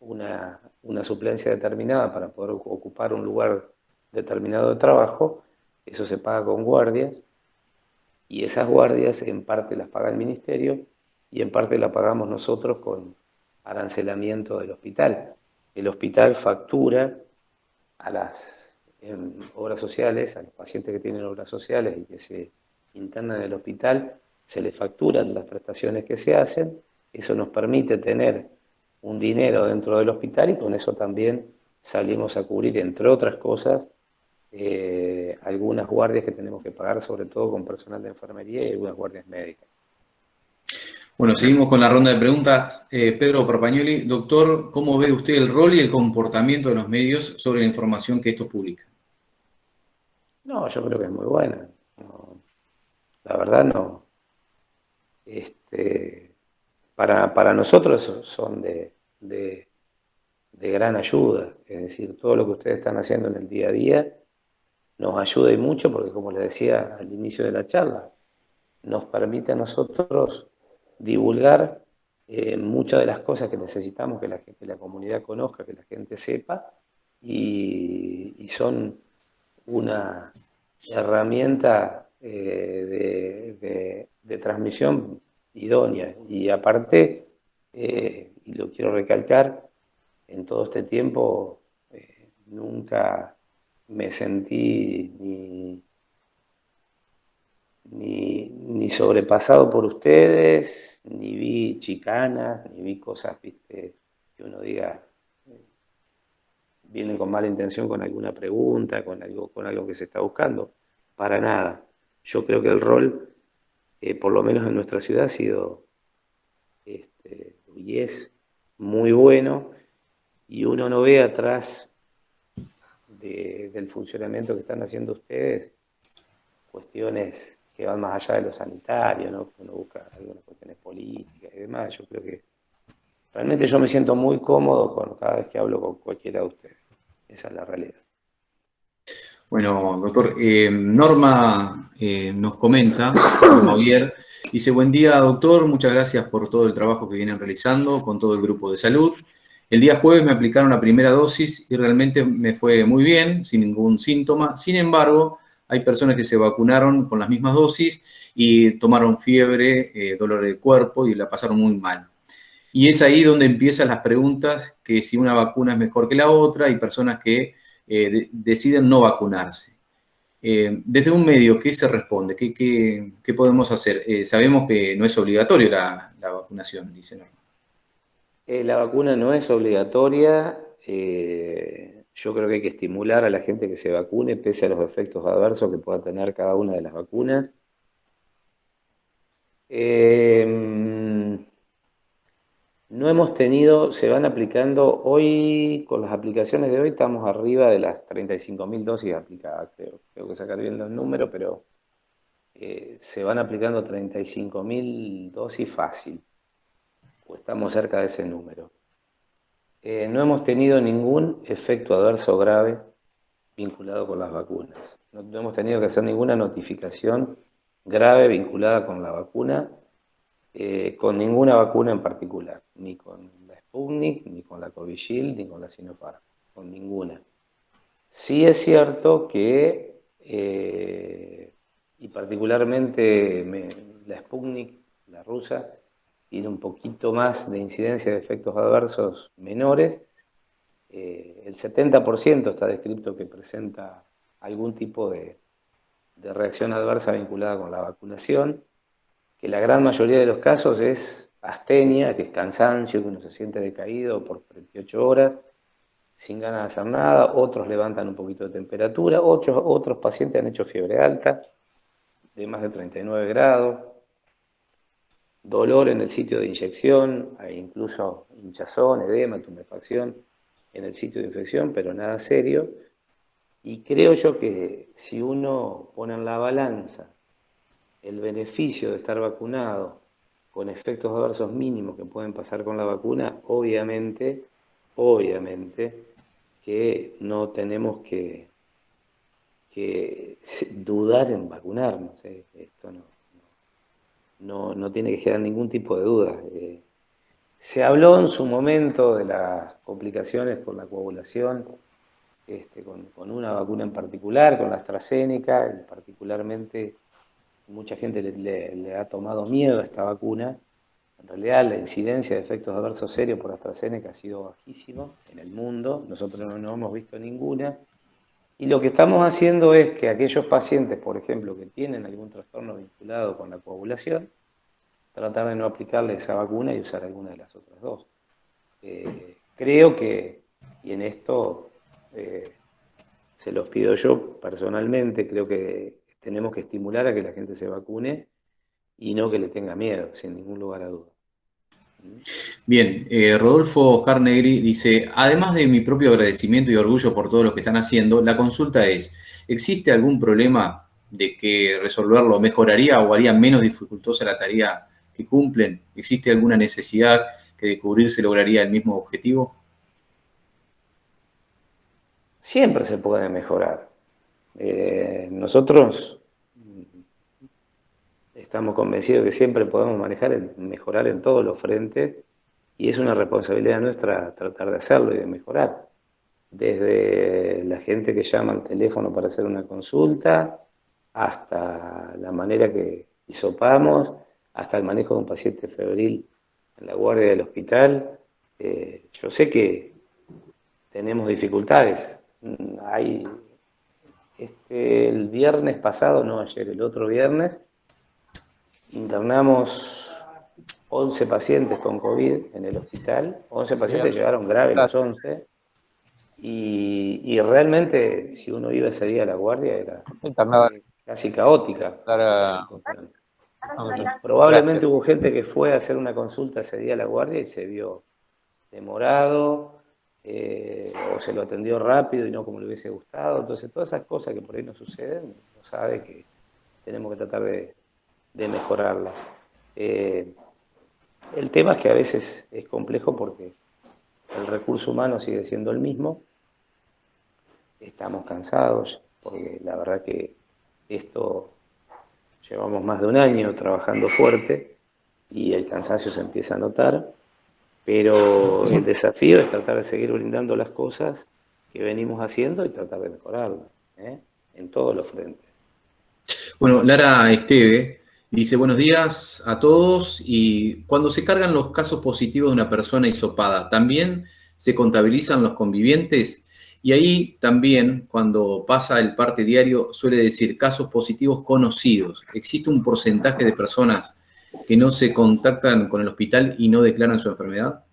Speaker 3: una suplencia determinada para poder ocupar un lugar determinado de trabajo, eso se paga con guardias, y esas guardias en parte las paga el ministerio y en parte las pagamos nosotros con arancelamiento del hospital. El hospital factura a las obras sociales, a los pacientes que tienen obras sociales y que se internan en el hospital, se les facturan las prestaciones que se hacen. Eso nos permite tener un dinero dentro del hospital y con eso también salimos a cubrir, entre otras cosas, algunas guardias que tenemos que pagar, sobre todo con personal de enfermería y algunas guardias médicas.
Speaker 1: Bueno, seguimos con la ronda de preguntas. Pedro Parpagnoli, doctor, ¿cómo ve usted el rol y el comportamiento de los medios sobre la información que estos publican?
Speaker 3: No, yo creo que es muy buena. No, la verdad no. Para nosotros son de gran ayuda. Es decir, todo lo que ustedes están haciendo en el día a día nos ayuda y mucho porque, como les decía al inicio de la charla, nos permite a nosotros divulgar muchas de las cosas que necesitamos que la comunidad conozca, que la gente sepa, y son una herramienta de transmisión idónea. Y aparte, y lo quiero recalcar, en todo este tiempo nunca me sentí ni sobrepasado por ustedes, ni vi chicanas, ni vi cosas, viste, que uno diga, vienen con mala intención con alguna pregunta, con algo que se está buscando. Para nada. Yo creo que el rol, por lo menos en nuestra ciudad, ha sido y es muy bueno, y uno no ve atrás del funcionamiento que están haciendo ustedes cuestiones que van más allá de lo sanitario, ¿no? Uno busca algunas cuestiones políticas y demás. Yo creo que realmente yo me siento muy cómodo cada vez que hablo con cualquiera de ustedes. Esa es la realidad.
Speaker 1: Bueno, doctor, Norma nos comenta, Javier, dice, buen día, doctor, muchas gracias por todo el trabajo que vienen realizando con todo el grupo de salud. El día jueves me aplicaron la primera dosis y realmente me fue muy bien, sin ningún síntoma. Sin embargo, hay personas que se vacunaron con las mismas dosis y tomaron fiebre, dolor de cuerpo y la pasaron muy mal. Y es ahí donde empiezan las preguntas, que si una vacuna es mejor que la otra, hay personas que deciden no vacunarse. Desde un medio, ¿qué se responde? ¿Qué podemos hacer? Sabemos que no es obligatorio la vacunación, dice Norma.
Speaker 3: La vacuna no es obligatoria. Yo creo que hay que estimular a la gente que se vacune, pese a los efectos adversos que pueda tener cada una de las vacunas. No hemos tenido, se van aplicando hoy, con las aplicaciones de hoy, estamos arriba de las 35.000 dosis aplicadas, tengo que sacar bien los números, pero se van aplicando 35.000 dosis fácil, o estamos cerca de ese número. No hemos tenido ningún efecto adverso grave vinculado con las vacunas. No hemos tenido que hacer ninguna notificación grave vinculada con la vacuna, con ninguna vacuna en particular, ni con la Sputnik, ni con la Covishield, ni con la Sinopharm, con ninguna. Sí es cierto que, y particularmente la Sputnik, la rusa, tiene un poquito más de incidencia de efectos adversos menores. El 70% está descrito que presenta algún tipo de reacción adversa vinculada con la vacunación, que la gran mayoría de los casos es astenia, que es cansancio, que uno se siente decaído por 38 horas, sin ganas de hacer nada. Otros levantan un poquito de temperatura, otros pacientes han hecho fiebre alta. de más de 39 grados, dolor en el sitio de inyección, e incluso hinchazón, edema, tumefacción en el sitio de infección, pero nada serio. Y creo yo que si uno pone en la balanza el beneficio de estar vacunado con efectos adversos mínimos que pueden pasar con la vacuna, obviamente que no tenemos que dudar en vacunarnos. Esto no tiene que generar ningún tipo de duda. Se habló en su momento de las complicaciones por la coagulación con una vacuna en particular, con la AstraZeneca, y particularmente mucha gente le ha tomado miedo a esta vacuna. En realidad la incidencia de efectos adversos serios por AstraZeneca ha sido bajísima en el mundo, nosotros no hemos visto ninguna. Y lo que estamos haciendo es que aquellos pacientes, por ejemplo, que tienen algún trastorno vinculado con la coagulación, tratar de no aplicarle esa vacuna y usar alguna de las otras dos. Creo que, y en esto se los pido yo personalmente, creo que tenemos que estimular a que la gente se vacune y no que le tenga miedo, sin ningún lugar a duda.
Speaker 1: Bien, Rodolfo Carnegri dice, además de mi propio agradecimiento y orgullo por todo lo que están haciendo, la consulta es, ¿existe algún problema de que resolverlo mejoraría o haría menos dificultosa la tarea que cumplen? ¿Existe alguna necesidad que de cubrirse lograría el mismo objetivo?
Speaker 3: Siempre se puede mejorar. Nosotros estamos convencidos que siempre podemos mejorar en todos los frentes, y es una responsabilidad nuestra tratar de hacerlo y de mejorar. Desde la gente que llama al teléfono para hacer una consulta, hasta la manera que hisopamos, hasta el manejo de un paciente febril en la guardia del hospital. Yo sé que tenemos dificultades. El viernes pasado, no ayer, el otro viernes, internamos 11 pacientes con COVID en el hospital. 11 pacientes llegaron graves, los 11. Y realmente, si uno iba ese día a la guardia, era casi caótica. Probablemente hubo gente que fue a hacer una consulta ese día a la guardia y se vio demorado, o se lo atendió rápido y no como le hubiese gustado. Entonces, todas esas cosas que por ahí no suceden, uno sabe que tenemos que tratar de mejorarlas. El tema es que a veces es complejo porque el recurso humano sigue siendo el mismo. Estamos cansados, porque la verdad que esto llevamos más de un año trabajando fuerte y el cansancio se empieza a notar, pero el desafío es tratar de seguir brindando las cosas que venimos haciendo y tratar de mejorarlas, en todos los frentes.
Speaker 1: Bueno, Lara Esteve dice, buenos días a todos, y cuando se cargan los casos positivos de una persona hisopada, ¿también se contabilizan los convivientes? Y ahí también, cuando pasa el parte diario, suele decir casos positivos conocidos. ¿Existe un porcentaje de personas que no se contactan con el hospital y no declaran su enfermedad?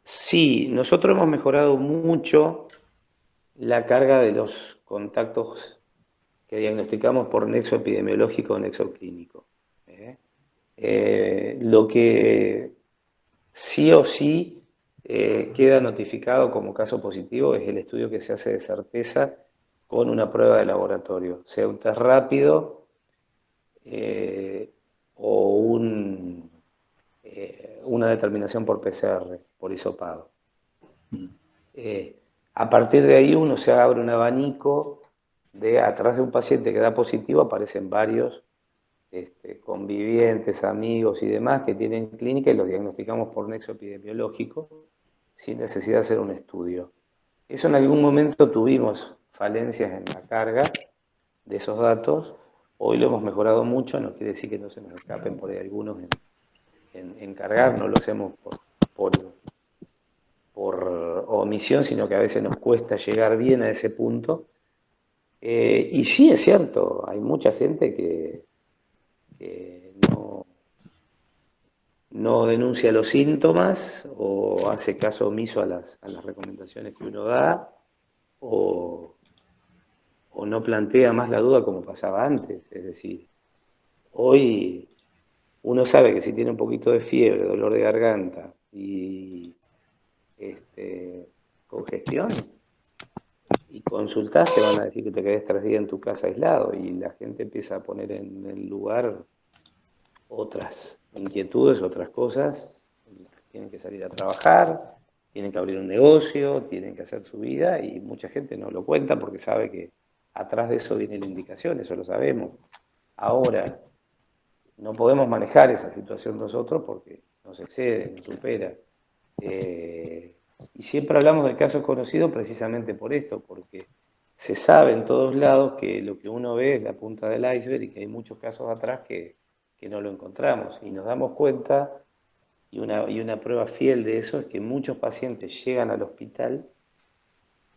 Speaker 3: Sí, nosotros hemos mejorado mucho la carga de los contactos que diagnosticamos por nexo epidemiológico o nexo clínico. Lo que sí o sí queda notificado como caso positivo es el estudio que se hace de certeza con una prueba de laboratorio, sea un test rápido o una determinación por PCR, por hisopado. A partir de ahí uno se abre un abanico atrás de un paciente que da positivo aparecen varios convivientes, amigos y demás que tienen clínica y los diagnosticamos por nexo epidemiológico sin necesidad de hacer un estudio. Eso en algún momento tuvimos falencias en la carga de esos datos, hoy lo hemos mejorado mucho, no quiere decir que no se nos escapen por ahí algunos en cargar, no lo hacemos por omisión, sino que a veces nos cuesta llegar bien a ese punto. Y sí, es cierto, hay mucha gente que no denuncia los síntomas o hace caso omiso a las recomendaciones que uno da o o no plantea más la duda como pasaba antes. Es decir, hoy uno sabe que si tiene un poquito de fiebre, dolor de garganta y congestión, y consultás, te van a decir que te quedes 3 días en tu casa aislado, y la gente empieza a poner en el lugar otras inquietudes, otras cosas. Tienen que salir a trabajar, tienen que abrir un negocio, tienen que hacer su vida, y mucha gente no lo cuenta porque sabe que atrás de eso viene la indicación, eso lo sabemos. Ahora, no podemos manejar esa situación nosotros porque nos excede, nos supera. Y siempre hablamos de casos conocidos precisamente por esto, porque se sabe en todos lados que lo que uno ve es la punta del iceberg y que hay muchos casos atrás que no lo encontramos. Y nos damos cuenta, y una prueba fiel de eso es que muchos pacientes llegan al hospital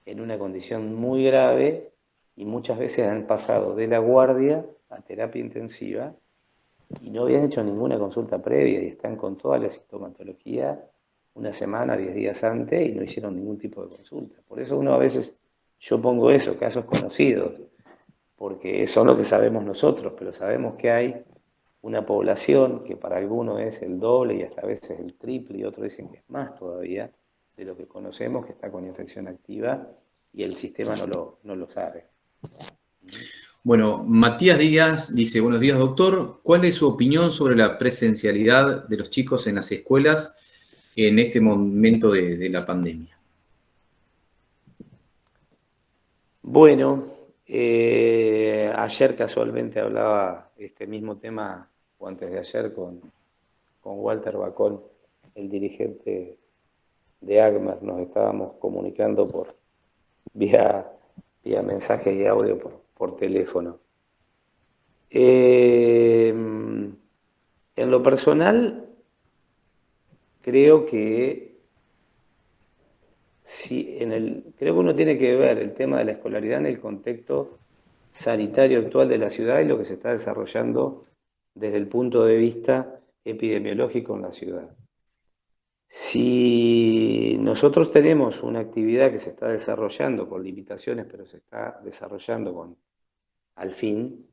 Speaker 3: en una condición muy grave y muchas veces han pasado de la guardia a terapia intensiva y no habían hecho ninguna consulta previa y están con toda la sintomatología una semana, 10 días antes, y no hicieron ningún tipo de consulta. Por eso uno a veces, yo pongo eso, casos conocidos, porque son lo que sabemos nosotros, pero sabemos que hay una población que para algunos es el doble y hasta a veces el triple, y otros dicen que es más todavía, de lo que conocemos, que está con infección activa, y el sistema no lo sabe.
Speaker 1: Bueno, Matías Díaz dice, buenos días, doctor. ¿Cuál es su opinión sobre la presencialidad de los chicos en las escuelas en este momento de la pandemia?
Speaker 3: Bueno, ayer casualmente hablaba este mismo tema, o antes de ayer, con Walter Bacón, el dirigente de ACMER. Nos estábamos comunicando vía mensaje y audio por teléfono. En lo personal, creo que creo que uno tiene que ver el tema de la escolaridad en el contexto sanitario actual de la ciudad y lo que se está desarrollando desde el punto de vista epidemiológico en la ciudad. Si nosotros tenemos una actividad que se está desarrollando con limitaciones, pero se está desarrollando al fin,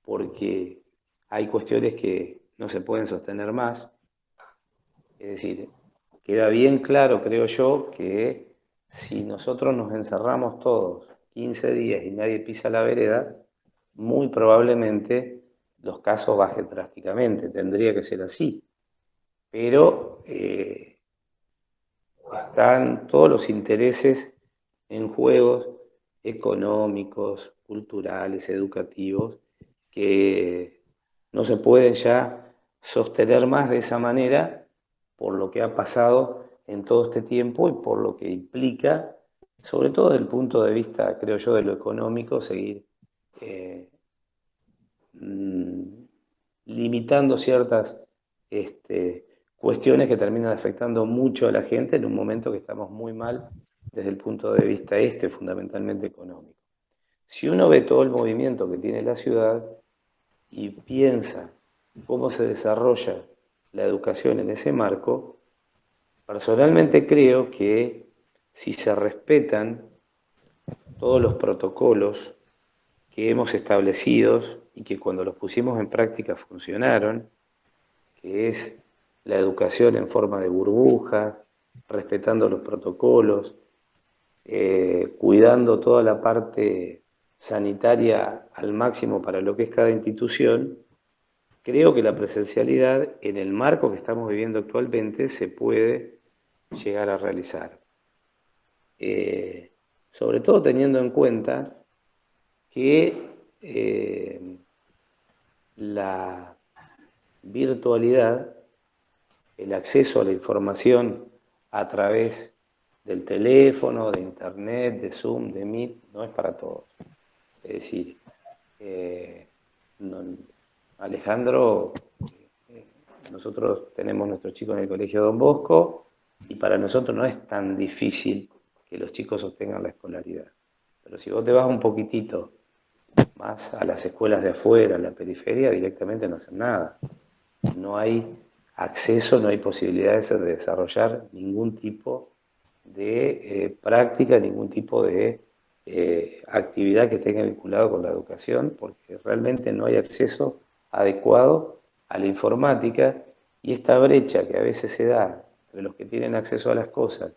Speaker 3: porque hay cuestiones que no se pueden sostener más, es decir, queda bien claro, creo yo, que si nosotros nos encerramos todos 15 días y nadie pisa la vereda, muy probablemente los casos bajen drásticamente. Tendría que ser así. Pero están todos los intereses en juegos económicos, culturales, educativos, que no se pueden ya sostener más de esa manera por lo que ha pasado en todo este tiempo y por lo que implica, sobre todo desde el punto de vista, creo yo, de lo económico, seguir limitando ciertas cuestiones que terminan afectando mucho a la gente en un momento que estamos muy mal desde el punto de vista fundamentalmente económico. Si uno ve todo el movimiento que tiene la ciudad y piensa cómo se desarrolla la educación en ese marco, personalmente creo que si se respetan todos los protocolos que hemos establecido y que cuando los pusimos en práctica funcionaron, que es la educación en forma de burbujas, respetando los protocolos, cuidando toda la parte sanitaria al máximo para lo que es cada institución, creo que la presencialidad en el marco que estamos viviendo actualmente se puede llegar a realizar. Sobre todo teniendo en cuenta que la virtualidad, el acceso a la información a través del teléfono, de internet, de Zoom, de Meet, no es para todos. Es decir, Alejandro, nosotros tenemos nuestros chicos en el colegio Don Bosco y para nosotros no es tan difícil que los chicos sostengan la escolaridad. Pero si vos te vas un poquitito más a las escuelas de afuera, a la periferia, directamente no hacen nada. No hay acceso, no hay posibilidades de desarrollar ningún tipo de práctica, ningún tipo de actividad que tenga vinculado con la educación, porque realmente no hay acceso adecuado a la informática, y esta brecha que a veces se da entre los que tienen acceso a las cosas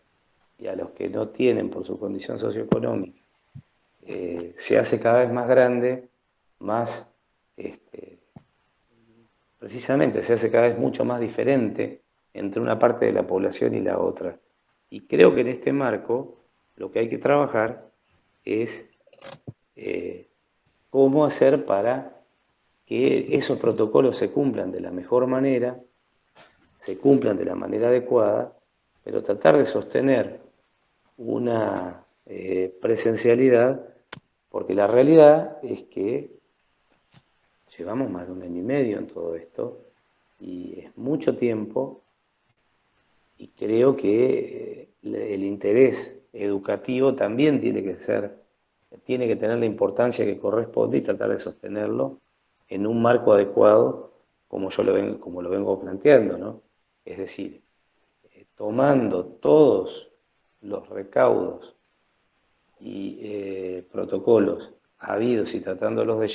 Speaker 3: y a los que no tienen por su condición socioeconómica, se hace cada vez más grande, más, precisamente se hace cada vez mucho más diferente entre una parte de la población y la otra. Y creo que en este marco lo que hay que trabajar es cómo hacer para que esos protocolos se cumplan de la mejor manera, se cumplan de la manera adecuada, pero tratar de sostener una presencialidad, porque la realidad es que llevamos más de 1 año y medio en todo esto, y es mucho tiempo, y creo que el interés educativo también tiene que tener la importancia que corresponde y tratar de sostenerlo en un marco adecuado, como lo vengo planteando, ¿no? Es decir, tomando todos los recaudos y protocolos habidos y tratándolos de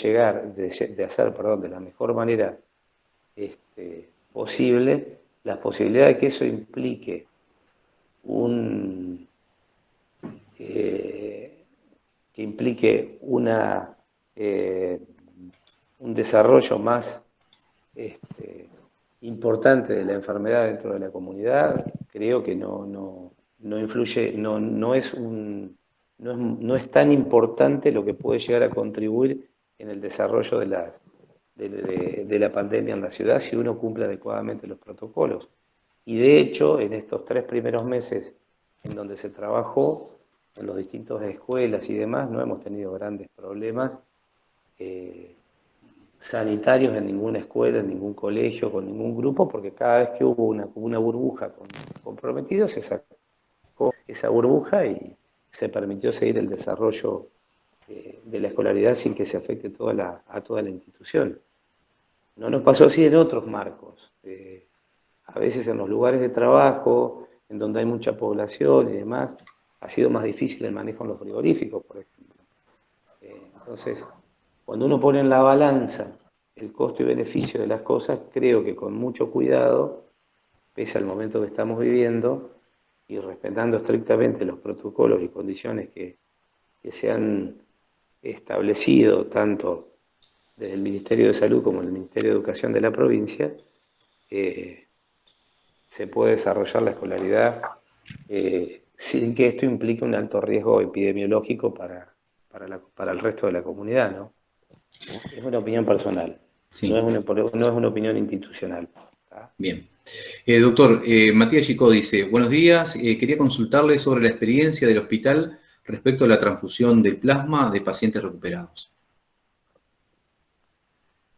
Speaker 3: hacer de la mejor manera posible, la posibilidad de que eso implique un desarrollo más importante de la enfermedad dentro de la comunidad, creo que no influye, no es tan importante lo que puede llegar a contribuir en el desarrollo de la pandemia en la ciudad si uno cumple adecuadamente los protocolos. Y de hecho, en estos 3 primeros meses en donde se trabajó, en las distintas escuelas y demás, no hemos tenido grandes problemas sanitarios en ninguna escuela, en ningún colegio, con ningún grupo, porque cada vez que hubo una burbuja con comprometidos, se sacó esa burbuja y se permitió seguir el desarrollo de la escolaridad sin que se afecte a toda la institución. No nos pasó así en otros marcos. A veces en los lugares de trabajo, en donde hay mucha población y demás, ha sido más difícil el manejo en los frigoríficos, por ejemplo. Entonces, cuando uno pone en la balanza el costo y beneficio de las cosas, creo que con mucho cuidado, pese al momento que estamos viviendo, y respetando estrictamente los protocolos y condiciones que se han establecido tanto desde el Ministerio de Salud como el Ministerio de Educación de la provincia, se puede desarrollar la escolaridad sin que esto implique un alto riesgo epidemiológico para el resto de la comunidad, ¿no? Es una opinión personal,
Speaker 1: Sí.
Speaker 3: no es una opinión institucional. ¿Tá?
Speaker 1: Bien. Doctor, Matías Chicó dice, buenos días, quería consultarle sobre la experiencia del hospital respecto a la transfusión de plasma de pacientes recuperados.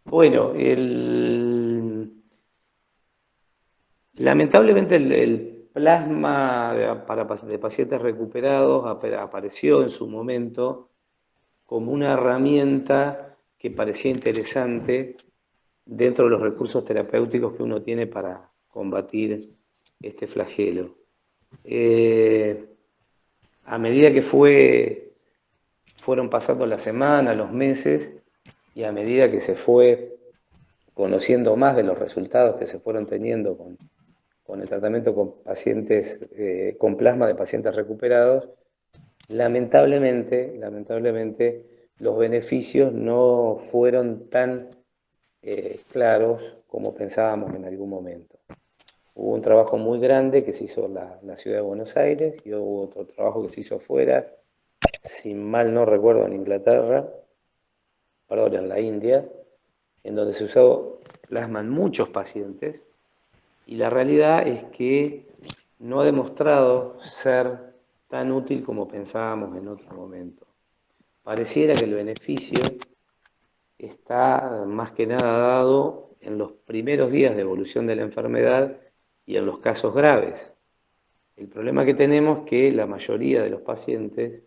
Speaker 3: Bueno, lamentablemente el plasma de pacientes recuperados apareció en su momento como una herramienta que parecía interesante dentro de los recursos terapéuticos que uno tiene para combatir este flagelo. A medida que fueron pasando las semanas, los meses, y a medida que se fue conociendo más de los resultados que se fueron teniendo con el tratamiento con pacientes, con plasma de pacientes recuperados, lamentablemente los beneficios no fueron tan claros como pensábamos en algún momento. Hubo un trabajo muy grande que se hizo en la ciudad de Buenos Aires y hubo otro trabajo que se hizo afuera, si mal no recuerdo en Inglaterra, perdón, en la India, en donde se usó plasma en muchos pacientes, y la realidad es que no ha demostrado ser tan útil como pensábamos en otro momento. Pareciera que el beneficio está más que nada dado en los primeros días de evolución de la enfermedad y en los casos graves. El problema que tenemos es que la mayoría de los pacientes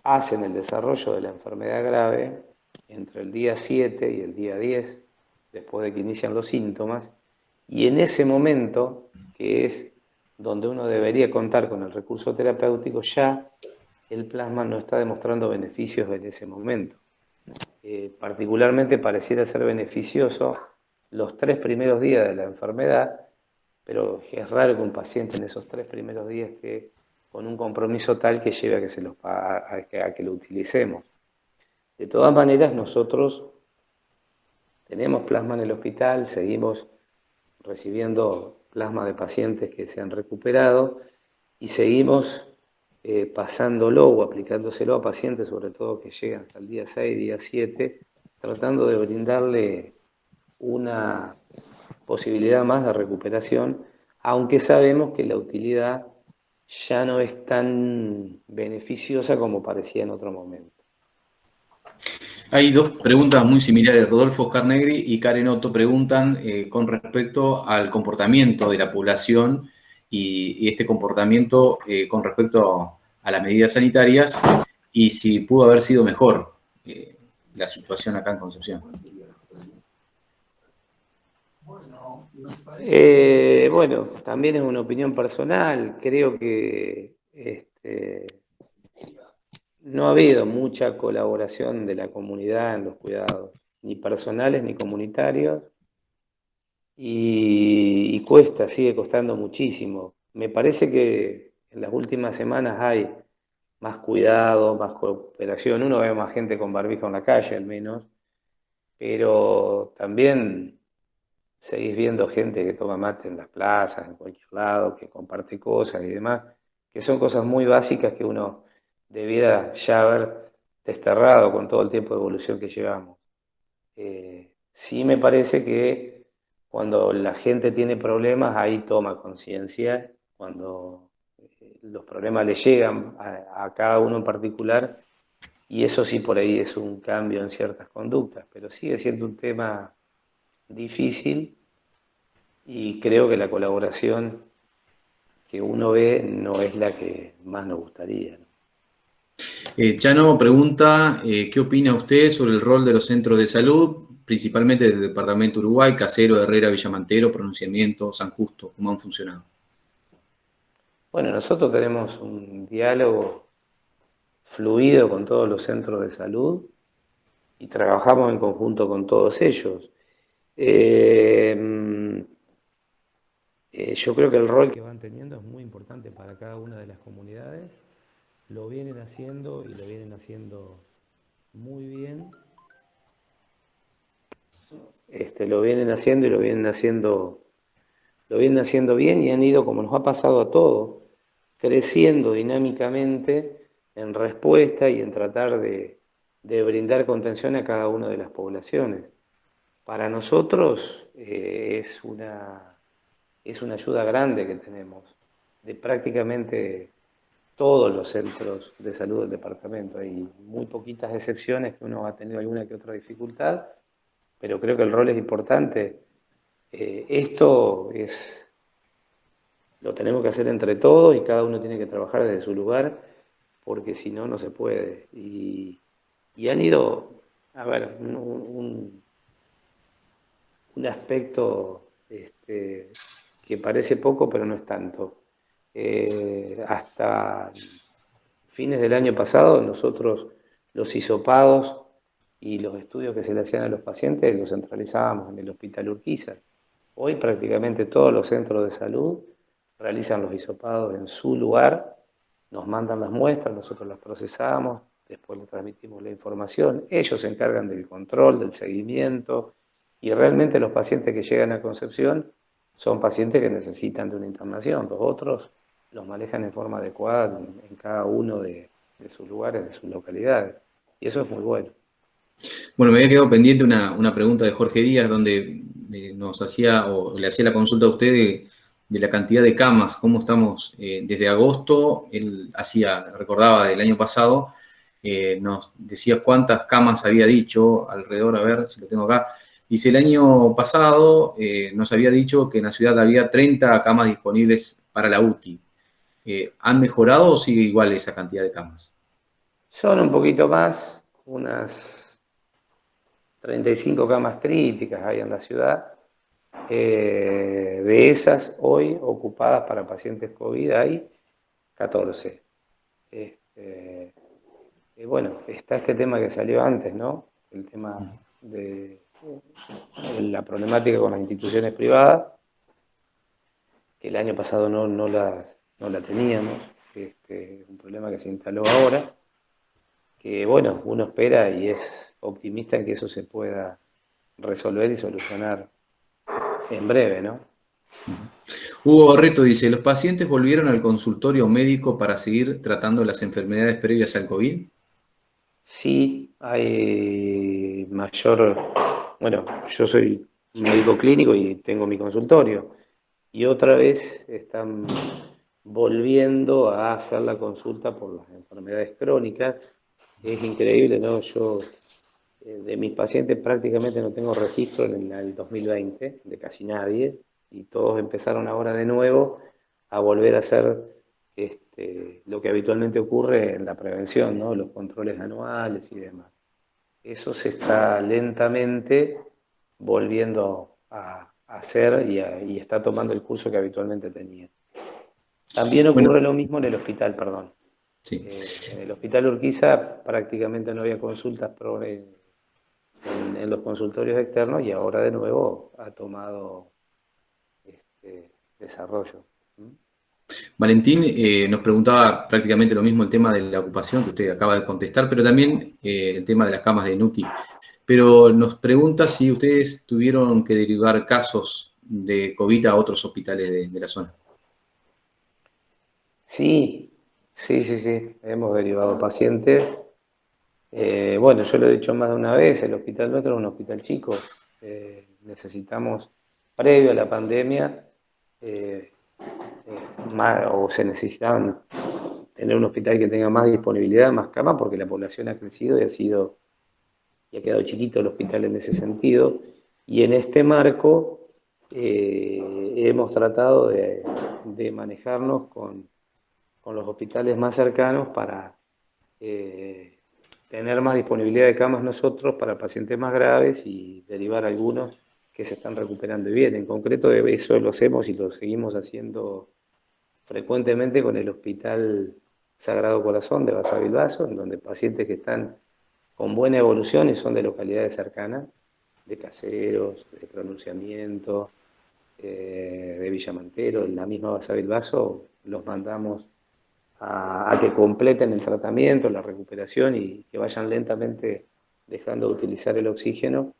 Speaker 3: hacen el desarrollo de la enfermedad grave entre el día 7 y el día 10, después de que inician los síntomas, y en ese momento, que es donde uno debería contar con el recurso terapéutico, ya el plasma no está demostrando beneficios en ese momento. Particularmente pareciera ser beneficioso los 3 primeros días de la enfermedad, pero es raro que un paciente en esos 3 primeros días esté con un compromiso tal que lleve a que lo utilicemos. De todas maneras, nosotros tenemos plasma en el hospital, seguimos recibiendo plasma de pacientes que se han recuperado y seguimos pasándolo o aplicándoselo a pacientes, sobre todo que llegan hasta el día 6, día 7, tratando de brindarle una posibilidad más de recuperación, aunque sabemos que la utilidad ya no es tan beneficiosa como parecía en otro momento.
Speaker 1: Hay dos preguntas muy similares. Rodolfo Carnegri y Karen Otto preguntan con respecto al comportamiento de la población y este comportamiento con respecto a las medidas sanitarias y si pudo haber sido mejor la situación acá en Concepción.
Speaker 3: Bueno, también es una opinión personal. Creo que no ha habido mucha colaboración de la comunidad en los cuidados, ni personales ni comunitarios, y cuesta, sigue costando muchísimo. Me parece que en las últimas semanas hay más cuidado, más cooperación. Uno ve más gente con barbijo en la calle, al menos, pero también seguís viendo gente que toma mate en las plazas, en cualquier lado, que comparte cosas y demás, que son cosas muy básicas que uno debiera ya haber desterrado con todo el tiempo de evolución que llevamos. Sí me parece que cuando la gente tiene problemas, ahí toma conciencia, cuando los problemas le llegan a cada uno en particular, y eso sí por ahí es un cambio en ciertas conductas, pero sigue siendo un tema difícil y creo que la colaboración que uno ve no es la que más nos gustaría, ¿no?
Speaker 1: Chano pregunta, ¿qué opina usted sobre el rol de los centros de salud, principalmente del Departamento Uruguay, Casero, Herrera, Villamantero, Pronunciamiento, San Justo? ¿Cómo han funcionado?
Speaker 3: Bueno, nosotros tenemos un diálogo fluido con todos los centros de salud y trabajamos en conjunto con todos ellos. Yo creo que el rol que van teniendo es muy importante para cada una de las comunidades. Lo vienen haciendo y lo vienen haciendo muy bien. Lo vienen haciendo y lo vienen haciendo bien y han ido, como nos ha pasado a todos, creciendo dinámicamente en respuesta y en tratar de brindar contención a cada una de las poblaciones. Para nosotros es una ayuda grande que tenemos de prácticamente todos los centros de salud del departamento. Hay muy poquitas excepciones que uno ha tenido alguna que otra dificultad, pero creo que el rol es importante. Lo tenemos que hacer entre todos y cada uno tiene que trabajar desde su lugar, porque si no, no se puede. Y han ido, a ver, un aspecto que parece poco, pero no es tanto. Hasta fines del año pasado, nosotros los hisopados y los estudios que se le hacían a los pacientes los centralizábamos en el Hospital Urquiza. Hoy prácticamente todos los centros de salud realizan los hisopados en su lugar, nos mandan las muestras, nosotros las procesamos, después le transmitimos la información, ellos se encargan del control, del seguimiento, y realmente los pacientes que llegan a Concepción son pacientes que necesitan de una internación, los otros los manejan en forma adecuada en cada uno de sus lugares, de sus localidades, y eso es muy bueno.
Speaker 1: Bueno, me había quedado pendiente una pregunta de Jorge Díaz donde nos hacía o le hacía la consulta a usted de la cantidad de camas, cómo estamos desde agosto, él recordaba del año pasado, nos decía cuántas camas había dicho, alrededor, a ver si lo tengo acá, dice el año pasado nos había dicho que en la ciudad había 30 camas disponibles para la UTI. ¿Han mejorado o sigue igual esa cantidad de camas?
Speaker 3: Son un poquito más, unas 35 camas críticas hay en la ciudad. De esas, hoy ocupadas para pacientes COVID hay 14. Bueno, está este tema que salió antes, ¿no? El tema de la problemática con las instituciones privadas, que el año pasado no la teníamos, un problema que se instaló ahora, que bueno, uno espera y es optimista en que eso se pueda resolver y solucionar en breve, ¿no?
Speaker 1: Hugo Barreto dice, ¿los pacientes volvieron al consultorio médico para seguir tratando las enfermedades previas al COVID?
Speaker 3: Sí, hay mayor, bueno, yo soy médico clínico y tengo mi consultorio, y otra vez están volviendo a hacer la consulta por las enfermedades crónicas. Es increíble, ¿no? Yo de mis pacientes prácticamente no tengo registro en el 2020, de casi nadie, y todos empezaron ahora de nuevo a volver a hacer lo que habitualmente ocurre en la prevención, ¿no? Los controles anuales y demás. Eso se está lentamente volviendo a hacer y está tomando el curso que habitualmente tenía. También
Speaker 1: Bueno,
Speaker 3: ocurre lo mismo en el hospital, perdón.
Speaker 1: sí.
Speaker 3: En el hospital Urquiza prácticamente no había consultas en los consultorios externos y ahora de nuevo ha tomado desarrollo.
Speaker 1: Valentín nos preguntaba prácticamente lo mismo el tema de la ocupación que usted acaba de contestar, pero también el tema de las camas de NUTI. Pero nos pregunta si ustedes tuvieron que derivar casos de COVID a otros hospitales de la zona.
Speaker 3: Sí, sí. Hemos derivado pacientes. Bueno, yo lo he dicho más de una vez, el hospital nuestro es un hospital chico. Necesitamos, previo a la pandemia, o se necesitaban tener un hospital que tenga más disponibilidad, más camas, porque la población ha crecido y ha quedado chiquito el hospital en ese sentido. Y en este marco hemos tratado de manejarnos con los hospitales más cercanos para tener más disponibilidad de camas nosotros para pacientes más graves y derivar algunos que se están recuperando bien. En concreto, eso lo hacemos y lo seguimos haciendo frecuentemente con el Hospital Sagrado Corazón de Basavilbaso, en donde pacientes que están con buena evolución y son de localidades cercanas, de Caseros, de Pronunciamiento, de Villamantero, en la misma Basavilbaso, los mandamos a que completen el tratamiento, la recuperación y que vayan lentamente dejando de utilizar el oxígeno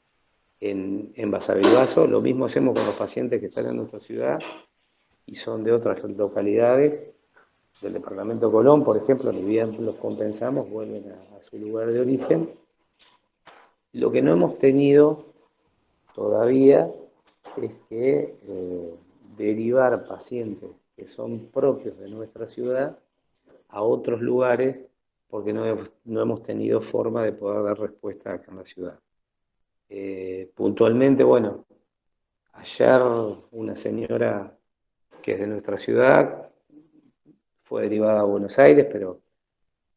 Speaker 3: en Basavilbaso. Lo mismo hacemos con los pacientes que están en nuestra ciudad y son de otras localidades, del departamento Colón, por ejemplo, ni bien los compensamos, vuelven a su lugar de origen. Lo que no hemos tenido todavía es que derivar pacientes que son propios de nuestra ciudad a otros lugares porque no hemos tenido forma de poder dar respuesta acá en la ciudad. Puntualmente, bueno, ayer una señora que es de nuestra ciudad fue derivada a Buenos Aires, pero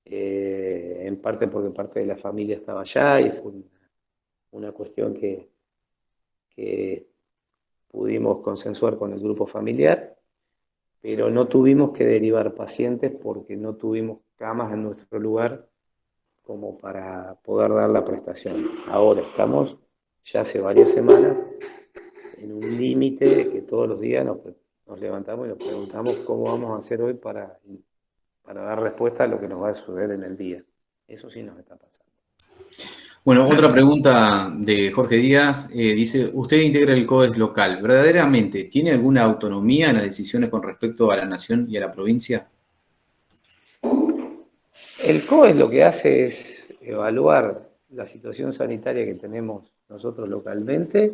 Speaker 3: en parte porque parte de la familia estaba allá y fue una cuestión que pudimos consensuar con el grupo familiar, pero no tuvimos que derivar pacientes porque no tuvimos camas en nuestro lugar como para poder dar la prestación. Ahora estamos ya hace varias semanas en un límite que todos los días nos levantamos y nos preguntamos cómo vamos a hacer hoy para dar respuesta a lo que nos va a suceder en el día. Eso sí nos está pasando.
Speaker 1: Bueno, otra pregunta de Jorge Díaz. Dice, usted integra el COES local. ¿Verdaderamente tiene alguna autonomía en las decisiones con respecto a la nación y a la provincia?
Speaker 3: El COES lo que hace es evaluar la situación sanitaria que tenemos nosotros localmente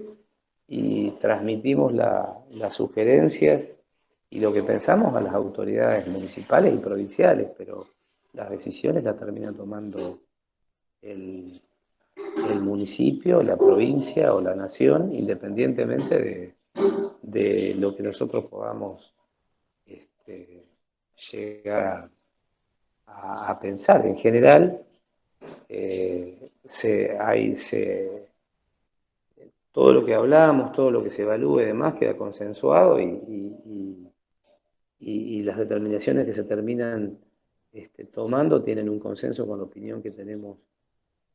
Speaker 3: y transmitimos las sugerencias y lo que pensamos a las autoridades municipales y provinciales, pero las decisiones las termina tomando el municipio, la provincia o la nación, independientemente de lo que nosotros podamos llegar a pensar. En general, todo lo que hablamos, todo lo que se evalúe y demás queda consensuado y las determinaciones que se terminan tomando tienen un consenso con la opinión que tenemos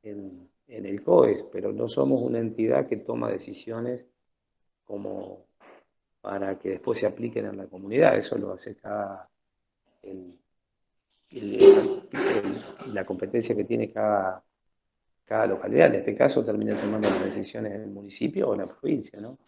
Speaker 3: en el COES, pero no somos una entidad que toma decisiones como para que después se apliquen en la comunidad. Eso lo hace la competencia que tiene cada localidad. En este caso termina tomando las decisiones en el municipio o en la provincia, ¿no?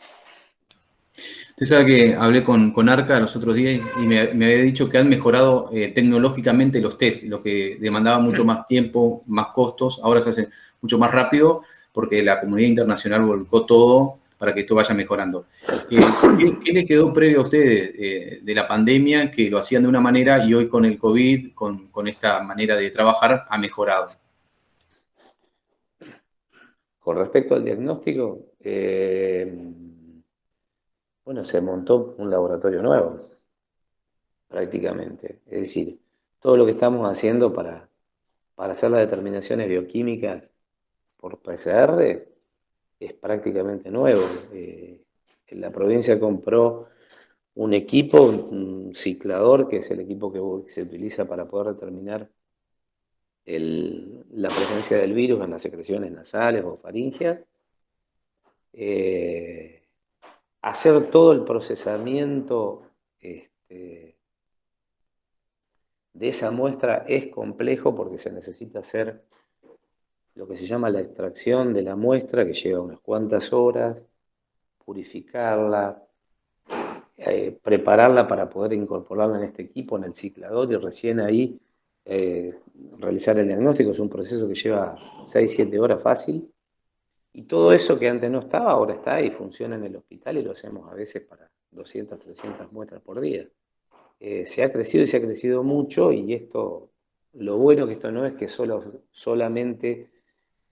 Speaker 1: Usted sabe que hablé con Arca los otros días y me había dicho que han mejorado tecnológicamente los test, lo que demandaba mucho más tiempo, más costos, ahora se hace mucho más rápido porque la comunidad internacional volcó todo para que esto vaya mejorando. ¿Qué le quedó previo a ustedes de la pandemia que lo hacían de una manera y hoy con el COVID, con esta manera de trabajar, ha mejorado?
Speaker 3: Con respecto al diagnóstico, bueno, se montó un laboratorio nuevo, prácticamente. Es decir, todo lo que estamos haciendo para hacer las determinaciones bioquímicas por PCR es prácticamente nuevo. La provincia compró un equipo, un ciclador, que es el equipo que se utiliza para poder determinar la presencia del virus en las secreciones nasales o faringeas. Hacer todo el procesamiento de esa muestra es complejo porque se necesita hacer lo que se llama la extracción de la muestra, que lleva unas cuantas horas, purificarla, prepararla para poder incorporarla en este equipo, en el ciclador, y recién ahí realizar el diagnóstico. Es un proceso que lleva 6-7 horas fácil, y todo eso que antes no estaba, ahora está y funciona en el hospital, y lo hacemos a veces para 200, 300 muestras por día. Se ha crecido y se ha crecido mucho, y esto, lo bueno que esto no es que solamente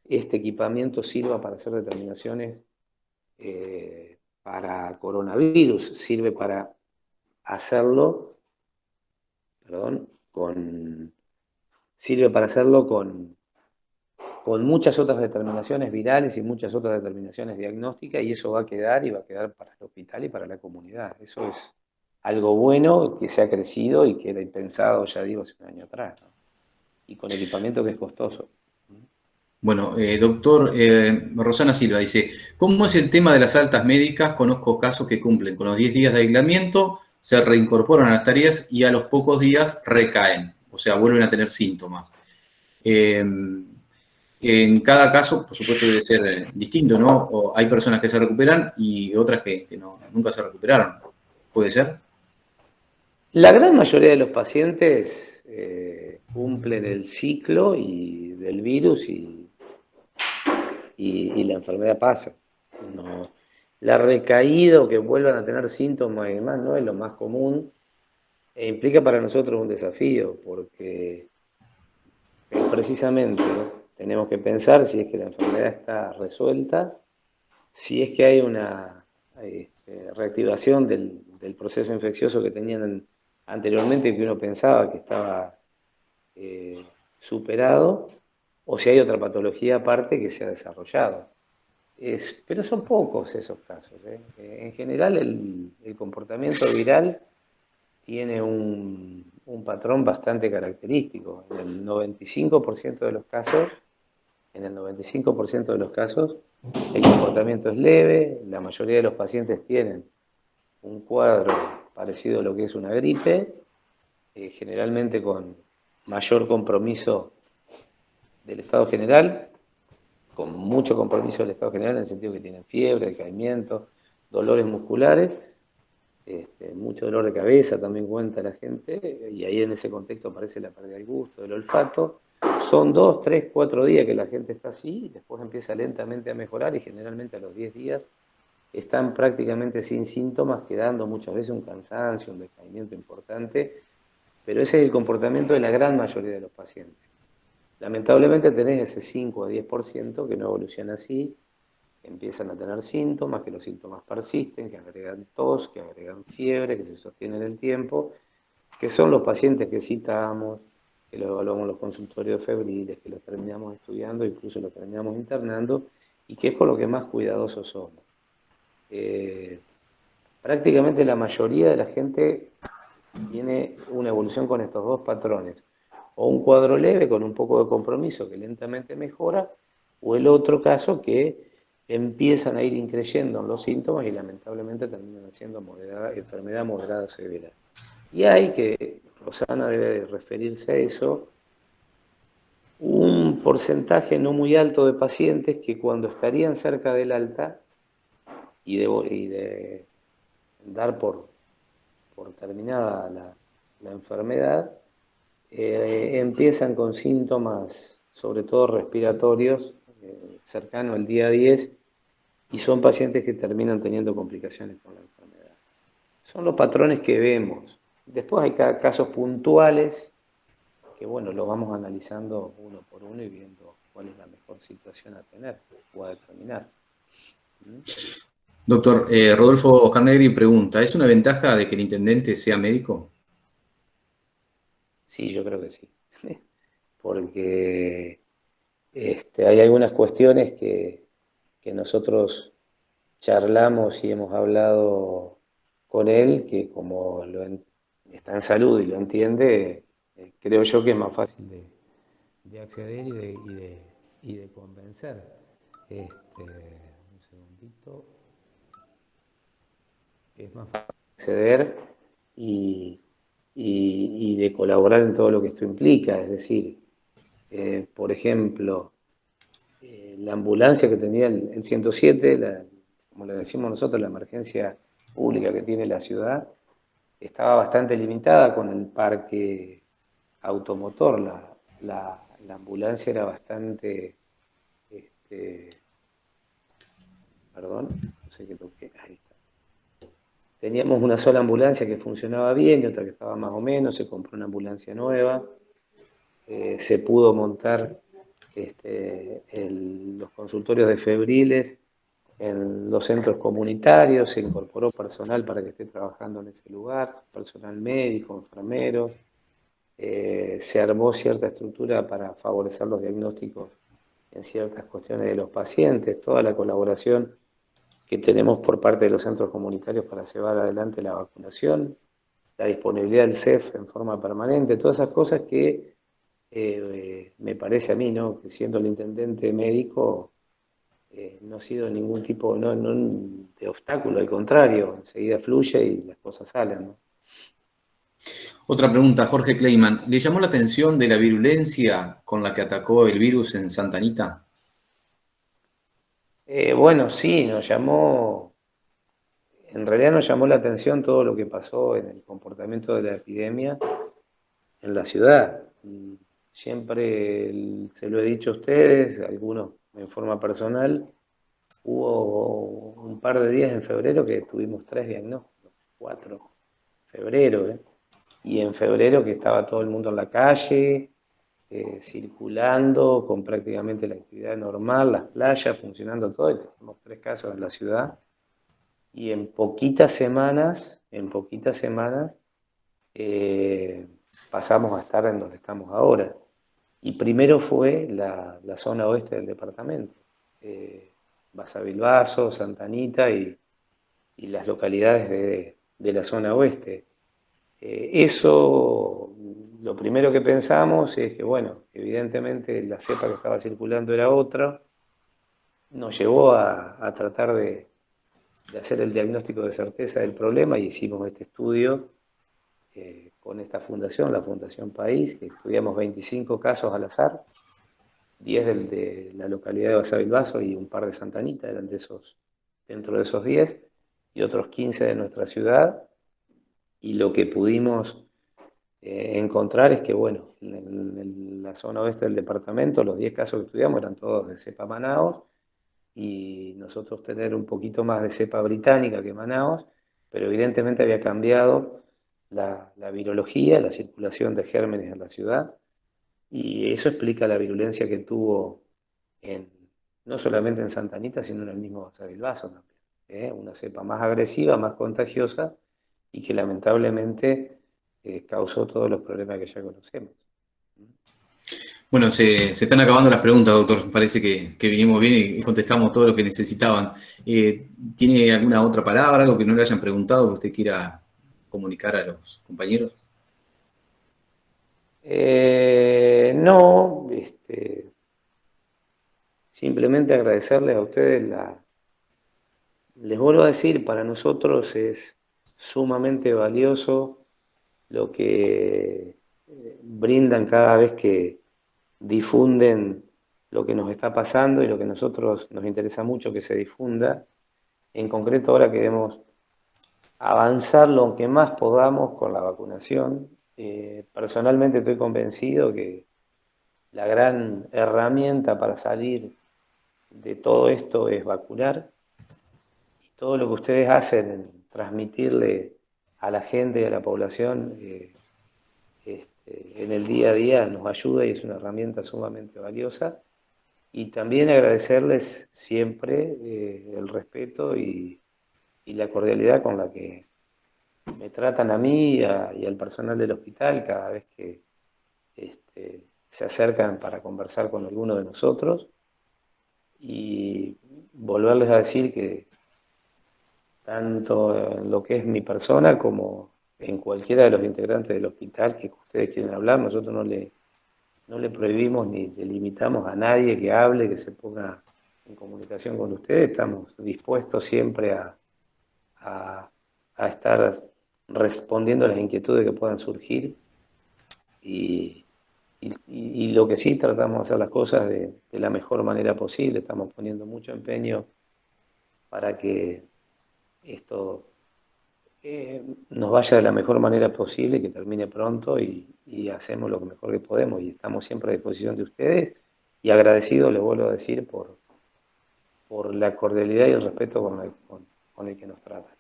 Speaker 3: este equipamiento sirva para hacer determinaciones para coronavirus, sirve para hacerlo, sirve para hacerlo con muchas otras determinaciones virales y muchas otras determinaciones diagnósticas, y eso va a quedar para el hospital y para la comunidad. Eso es algo bueno que se ha crecido y que era impensado, ya digo, hace un año atrás, ¿no? Y con equipamiento que es costoso.
Speaker 1: Bueno, doctor Rosana Silva dice, ¿cómo es el tema de las altas médicas? Conozco casos que cumplen con los 10 días de aislamiento, se reincorporan a las tareas y a los pocos días recaen, o sea, vuelven a tener síntomas. En cada caso, por supuesto, debe ser distinto, ¿no? O hay personas que se recuperan y otras que nunca se recuperaron. ¿Puede ser?
Speaker 3: La gran mayoría de los pacientes cumplen el ciclo del virus y la enfermedad pasa. No, la recaída o que vuelvan a tener síntomas y demás no es lo más común, e implica para nosotros un desafío, porque precisamente tenemos que pensar si es que la enfermedad está resuelta, si es que hay una reactivación del proceso infeccioso que tenían anteriormente, que uno pensaba que estaba superado, o si hay otra patología aparte que se ha desarrollado. Pero son pocos esos casos. En general el comportamiento viral tiene un patrón bastante característico. En el 95% de los casos, el comportamiento es leve, la mayoría de los pacientes tienen un cuadro parecido a lo que es una gripe, generalmente con mayor compromiso del estado general, con mucho compromiso del estado general en el sentido que tienen fiebre, decaimiento, dolores musculares, mucho dolor de cabeza también cuenta la gente, y ahí en ese contexto aparece la pérdida del gusto, del olfato. Son 2, 3, 4 días que la gente está así, y después empieza lentamente a mejorar, y generalmente a los 10 días están prácticamente sin síntomas, quedando muchas veces un cansancio, un decaimiento importante, pero ese es el comportamiento de la gran mayoría de los pacientes. Lamentablemente tenés ese 5 a 10% que no evoluciona así, que empiezan a tener síntomas, que los síntomas persisten, que agregan tos, que agregan fiebre, que se sostienen en el tiempo, que son los pacientes que citamos, que los evaluamos en los consultorios febriles, que los terminamos estudiando, incluso los terminamos internando, y que es con lo que más cuidadosos somos. Prácticamente la mayoría de la gente tiene una evolución con estos dos patrones. o un cuadro leve con un poco de compromiso que lentamente mejora, o el otro caso que empiezan a ir increyendo en los síntomas y lamentablemente terminan siendo enfermedad moderada o severa. Y hay que, Rosana debe referirse a eso, un porcentaje no muy alto de pacientes que cuando estarían cerca del alta y de dar por terminada la enfermedad, empiezan con síntomas, sobre todo respiratorios, cercanos al día 10, y son pacientes que terminan teniendo complicaciones con la enfermedad. Son los patrones que vemos. Después hay casos puntuales que, bueno, los vamos analizando uno por uno y viendo cuál es la mejor situación a tener o a determinar.
Speaker 1: Doctor, Rodolfo Carnegri pregunta, ¿es una ventaja de que el intendente sea médico?
Speaker 3: Sí, yo creo que sí. Porque hay algunas cuestiones que nosotros charlamos y hemos hablado con él, que como está en salud y lo entiende, creo yo que es más fácil de acceder y de convencer. Un segundito. Es más fácil acceder y de colaborar en todo lo que esto implica. Es decir, por ejemplo, la ambulancia que tenía el 107, como le decimos nosotros, la emergencia pública que tiene la ciudad, estaba bastante limitada con el parque automotor. La ambulancia era bastante... perdón, no sé qué toqué, ahí está. Teníamos una sola ambulancia que funcionaba bien y otra que estaba más o menos, se compró una ambulancia nueva, se pudo montar los consultorios de febriles en los centros comunitarios, se incorporó personal para que esté trabajando en ese lugar, personal médico, enfermeros, se armó cierta estructura para favorecer los diagnósticos en ciertas cuestiones de los pacientes, toda la colaboración que tenemos por parte de los centros comunitarios para llevar adelante la vacunación, la disponibilidad del CEF en forma permanente, todas esas cosas que me parece a mí, ¿no?, que siendo el intendente médico no ha sido ningún tipo de obstáculo, al contrario, enseguida fluye y las cosas salen, ¿no?
Speaker 1: Otra pregunta, Jorge Kleiman, ¿le llamó la atención de la virulencia con la que atacó el virus en Santa Anita?
Speaker 3: Bueno, sí, en realidad nos llamó la atención todo lo que pasó en el comportamiento de la epidemia en la ciudad. Siempre se lo he dicho a ustedes, algunos en forma personal, hubo un par de días en febrero que tuvimos 3 diagnósticos, 4, febrero, y en febrero que estaba todo el mundo en la calle, circulando con prácticamente la actividad normal, las playas funcionando todo, y tenemos 3 casos en la ciudad, y en poquitas semanas, pasamos a estar en donde estamos ahora. Y primero fue la zona oeste del departamento, Basavilbaso, Santa Anita y las localidades de la zona oeste. Eso, lo primero que pensamos es que, bueno, evidentemente la cepa que estaba circulando era otra, nos llevó a tratar de hacer el diagnóstico de certeza del problema y hicimos este estudio con esta fundación, la Fundación País, que estudiamos 25 casos al azar, 10 de la localidad de Basavilbaso y un par de Santa Anita, eran dentro de esos 10, y otros 15 de nuestra ciudad, y lo que pudimos encontrar es que, bueno, en la zona oeste del departamento, los 10 casos que estudiamos eran todos de cepa Manaos, y nosotros tener un poquito más de cepa británica que Manaos, pero evidentemente había cambiado la virología, la circulación de gérmenes en la ciudad, y eso explica la virulencia que tuvo no solamente en Santa Anita, sino en el mismo Basavilbaso también. Una cepa más agresiva, más contagiosa, y que lamentablemente causó todos los problemas que ya conocemos.
Speaker 1: Bueno, se están acabando las preguntas, doctor. Parece que vinimos bien y contestamos todo lo que necesitaban. ¿Tiene alguna otra palabra, algo que no le hayan preguntado que usted quiera comunicar a los compañeros?
Speaker 3: No, simplemente agradecerles a ustedes les vuelvo a decir, para nosotros es sumamente valioso lo que brindan cada vez que difunden lo que nos está pasando y lo que a nosotros nos interesa mucho que se difunda. En concreto, ahora queremos avanzar lo que más podamos con la vacunación. Personalmente estoy convencido que la gran herramienta para salir de todo esto es vacunar. Y todo lo que ustedes hacen en transmitirle a la gente y a la población en el día a día nos ayuda y es una herramienta sumamente valiosa. Y también agradecerles siempre el respeto y la cordialidad con la que me tratan a mí y al personal del hospital cada vez que se acercan para conversar con alguno de nosotros. Y volverles a decir que tanto en lo que es mi persona como en cualquiera de los integrantes del hospital que ustedes quieren hablar, nosotros no le prohibimos ni le limitamos a nadie que hable, que se ponga en comunicación con ustedes. Estamos dispuestos siempre a estar respondiendo a las inquietudes que puedan surgir y lo que sí tratamos de hacer las cosas de la mejor manera posible. Estamos poniendo mucho empeño para que esto nos vaya de la mejor manera posible, que termine pronto y hacemos lo mejor que podemos y estamos siempre a disposición de ustedes y agradecido, les vuelvo a decir, por la cordialidad y el respeto con el que nos tratan.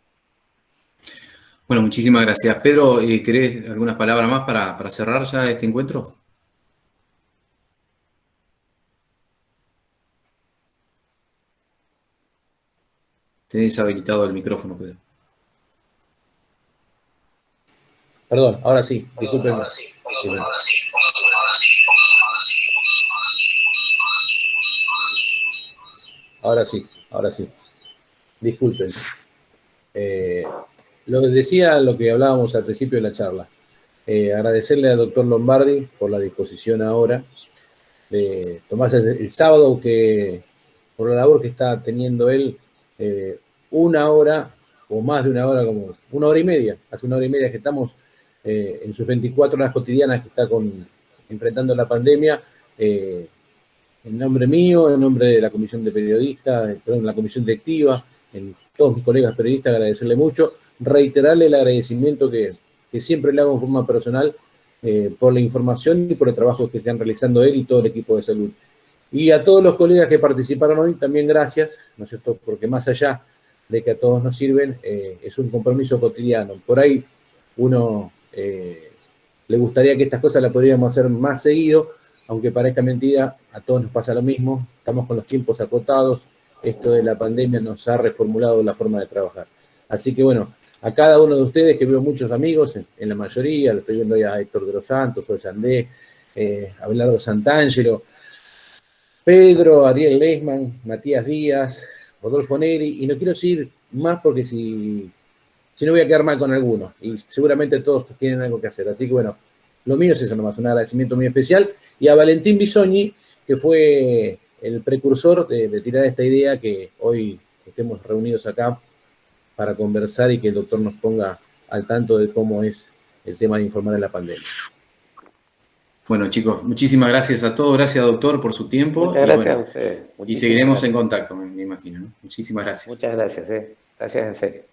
Speaker 1: Bueno, muchísimas gracias. Pedro, ¿querés algunas palabras más para cerrar ya este encuentro? Tenés habilitado el micrófono, Pedro.
Speaker 2: Perdón, ahora sí, disculpen. Ahora sí. Disculpen. Lo que decía, lo que hablábamos al principio de la charla. Agradecerle al doctor Lombardi por la disposición ahora de tomarse el sábado, que por la labor que está teniendo él, una hora o más de una hora, como una hora y media, hace una hora y media que estamos en sus 24 horas cotidianas que está enfrentando la pandemia, en nombre mío, en nombre de la comisión de periodistas, perdón, la comisión directiva, en todos mis colegas periodistas, agradecerle mucho, reiterarle el agradecimiento que siempre le hago en forma personal por la información y por el trabajo que están realizando él y todo el equipo de salud. Y a todos los colegas que participaron hoy, también gracias, ¿no es cierto? Porque más allá de que a todos nos sirven, es un compromiso cotidiano. Por ahí uno le gustaría que estas cosas las podríamos hacer más seguido, aunque parezca mentira, a todos nos pasa lo mismo, estamos con los tiempos acotados, esto de la pandemia nos ha reformulado la forma de trabajar. Así que bueno, a cada uno de ustedes, que veo muchos amigos, en la mayoría, lo estoy viendo ya a Héctor de los Santos, Sol Sandé, Abelardo Santangelo, Pedro, Ariel Leisman, Matías Díaz, Rodolfo Neri, y no quiero decir más porque si no voy a quedar mal con alguno, y seguramente todos tienen algo que hacer. Así que bueno, lo mío es eso nomás, un agradecimiento muy especial, y a Valentín Bisogni, que fue el precursor de tirar esta idea que hoy estemos reunidos acá para conversar y que el doctor nos ponga al tanto de cómo es el tema de informar en la pandemia.
Speaker 1: Bueno, chicos, muchísimas gracias a todos. Gracias, doctor, por su tiempo.
Speaker 3: Muchas gracias a ustedes.
Speaker 1: Y seguiremos en contacto, me imagino, ¿no? Muchísimas gracias.
Speaker 3: Muchas gracias. Gracias en serio.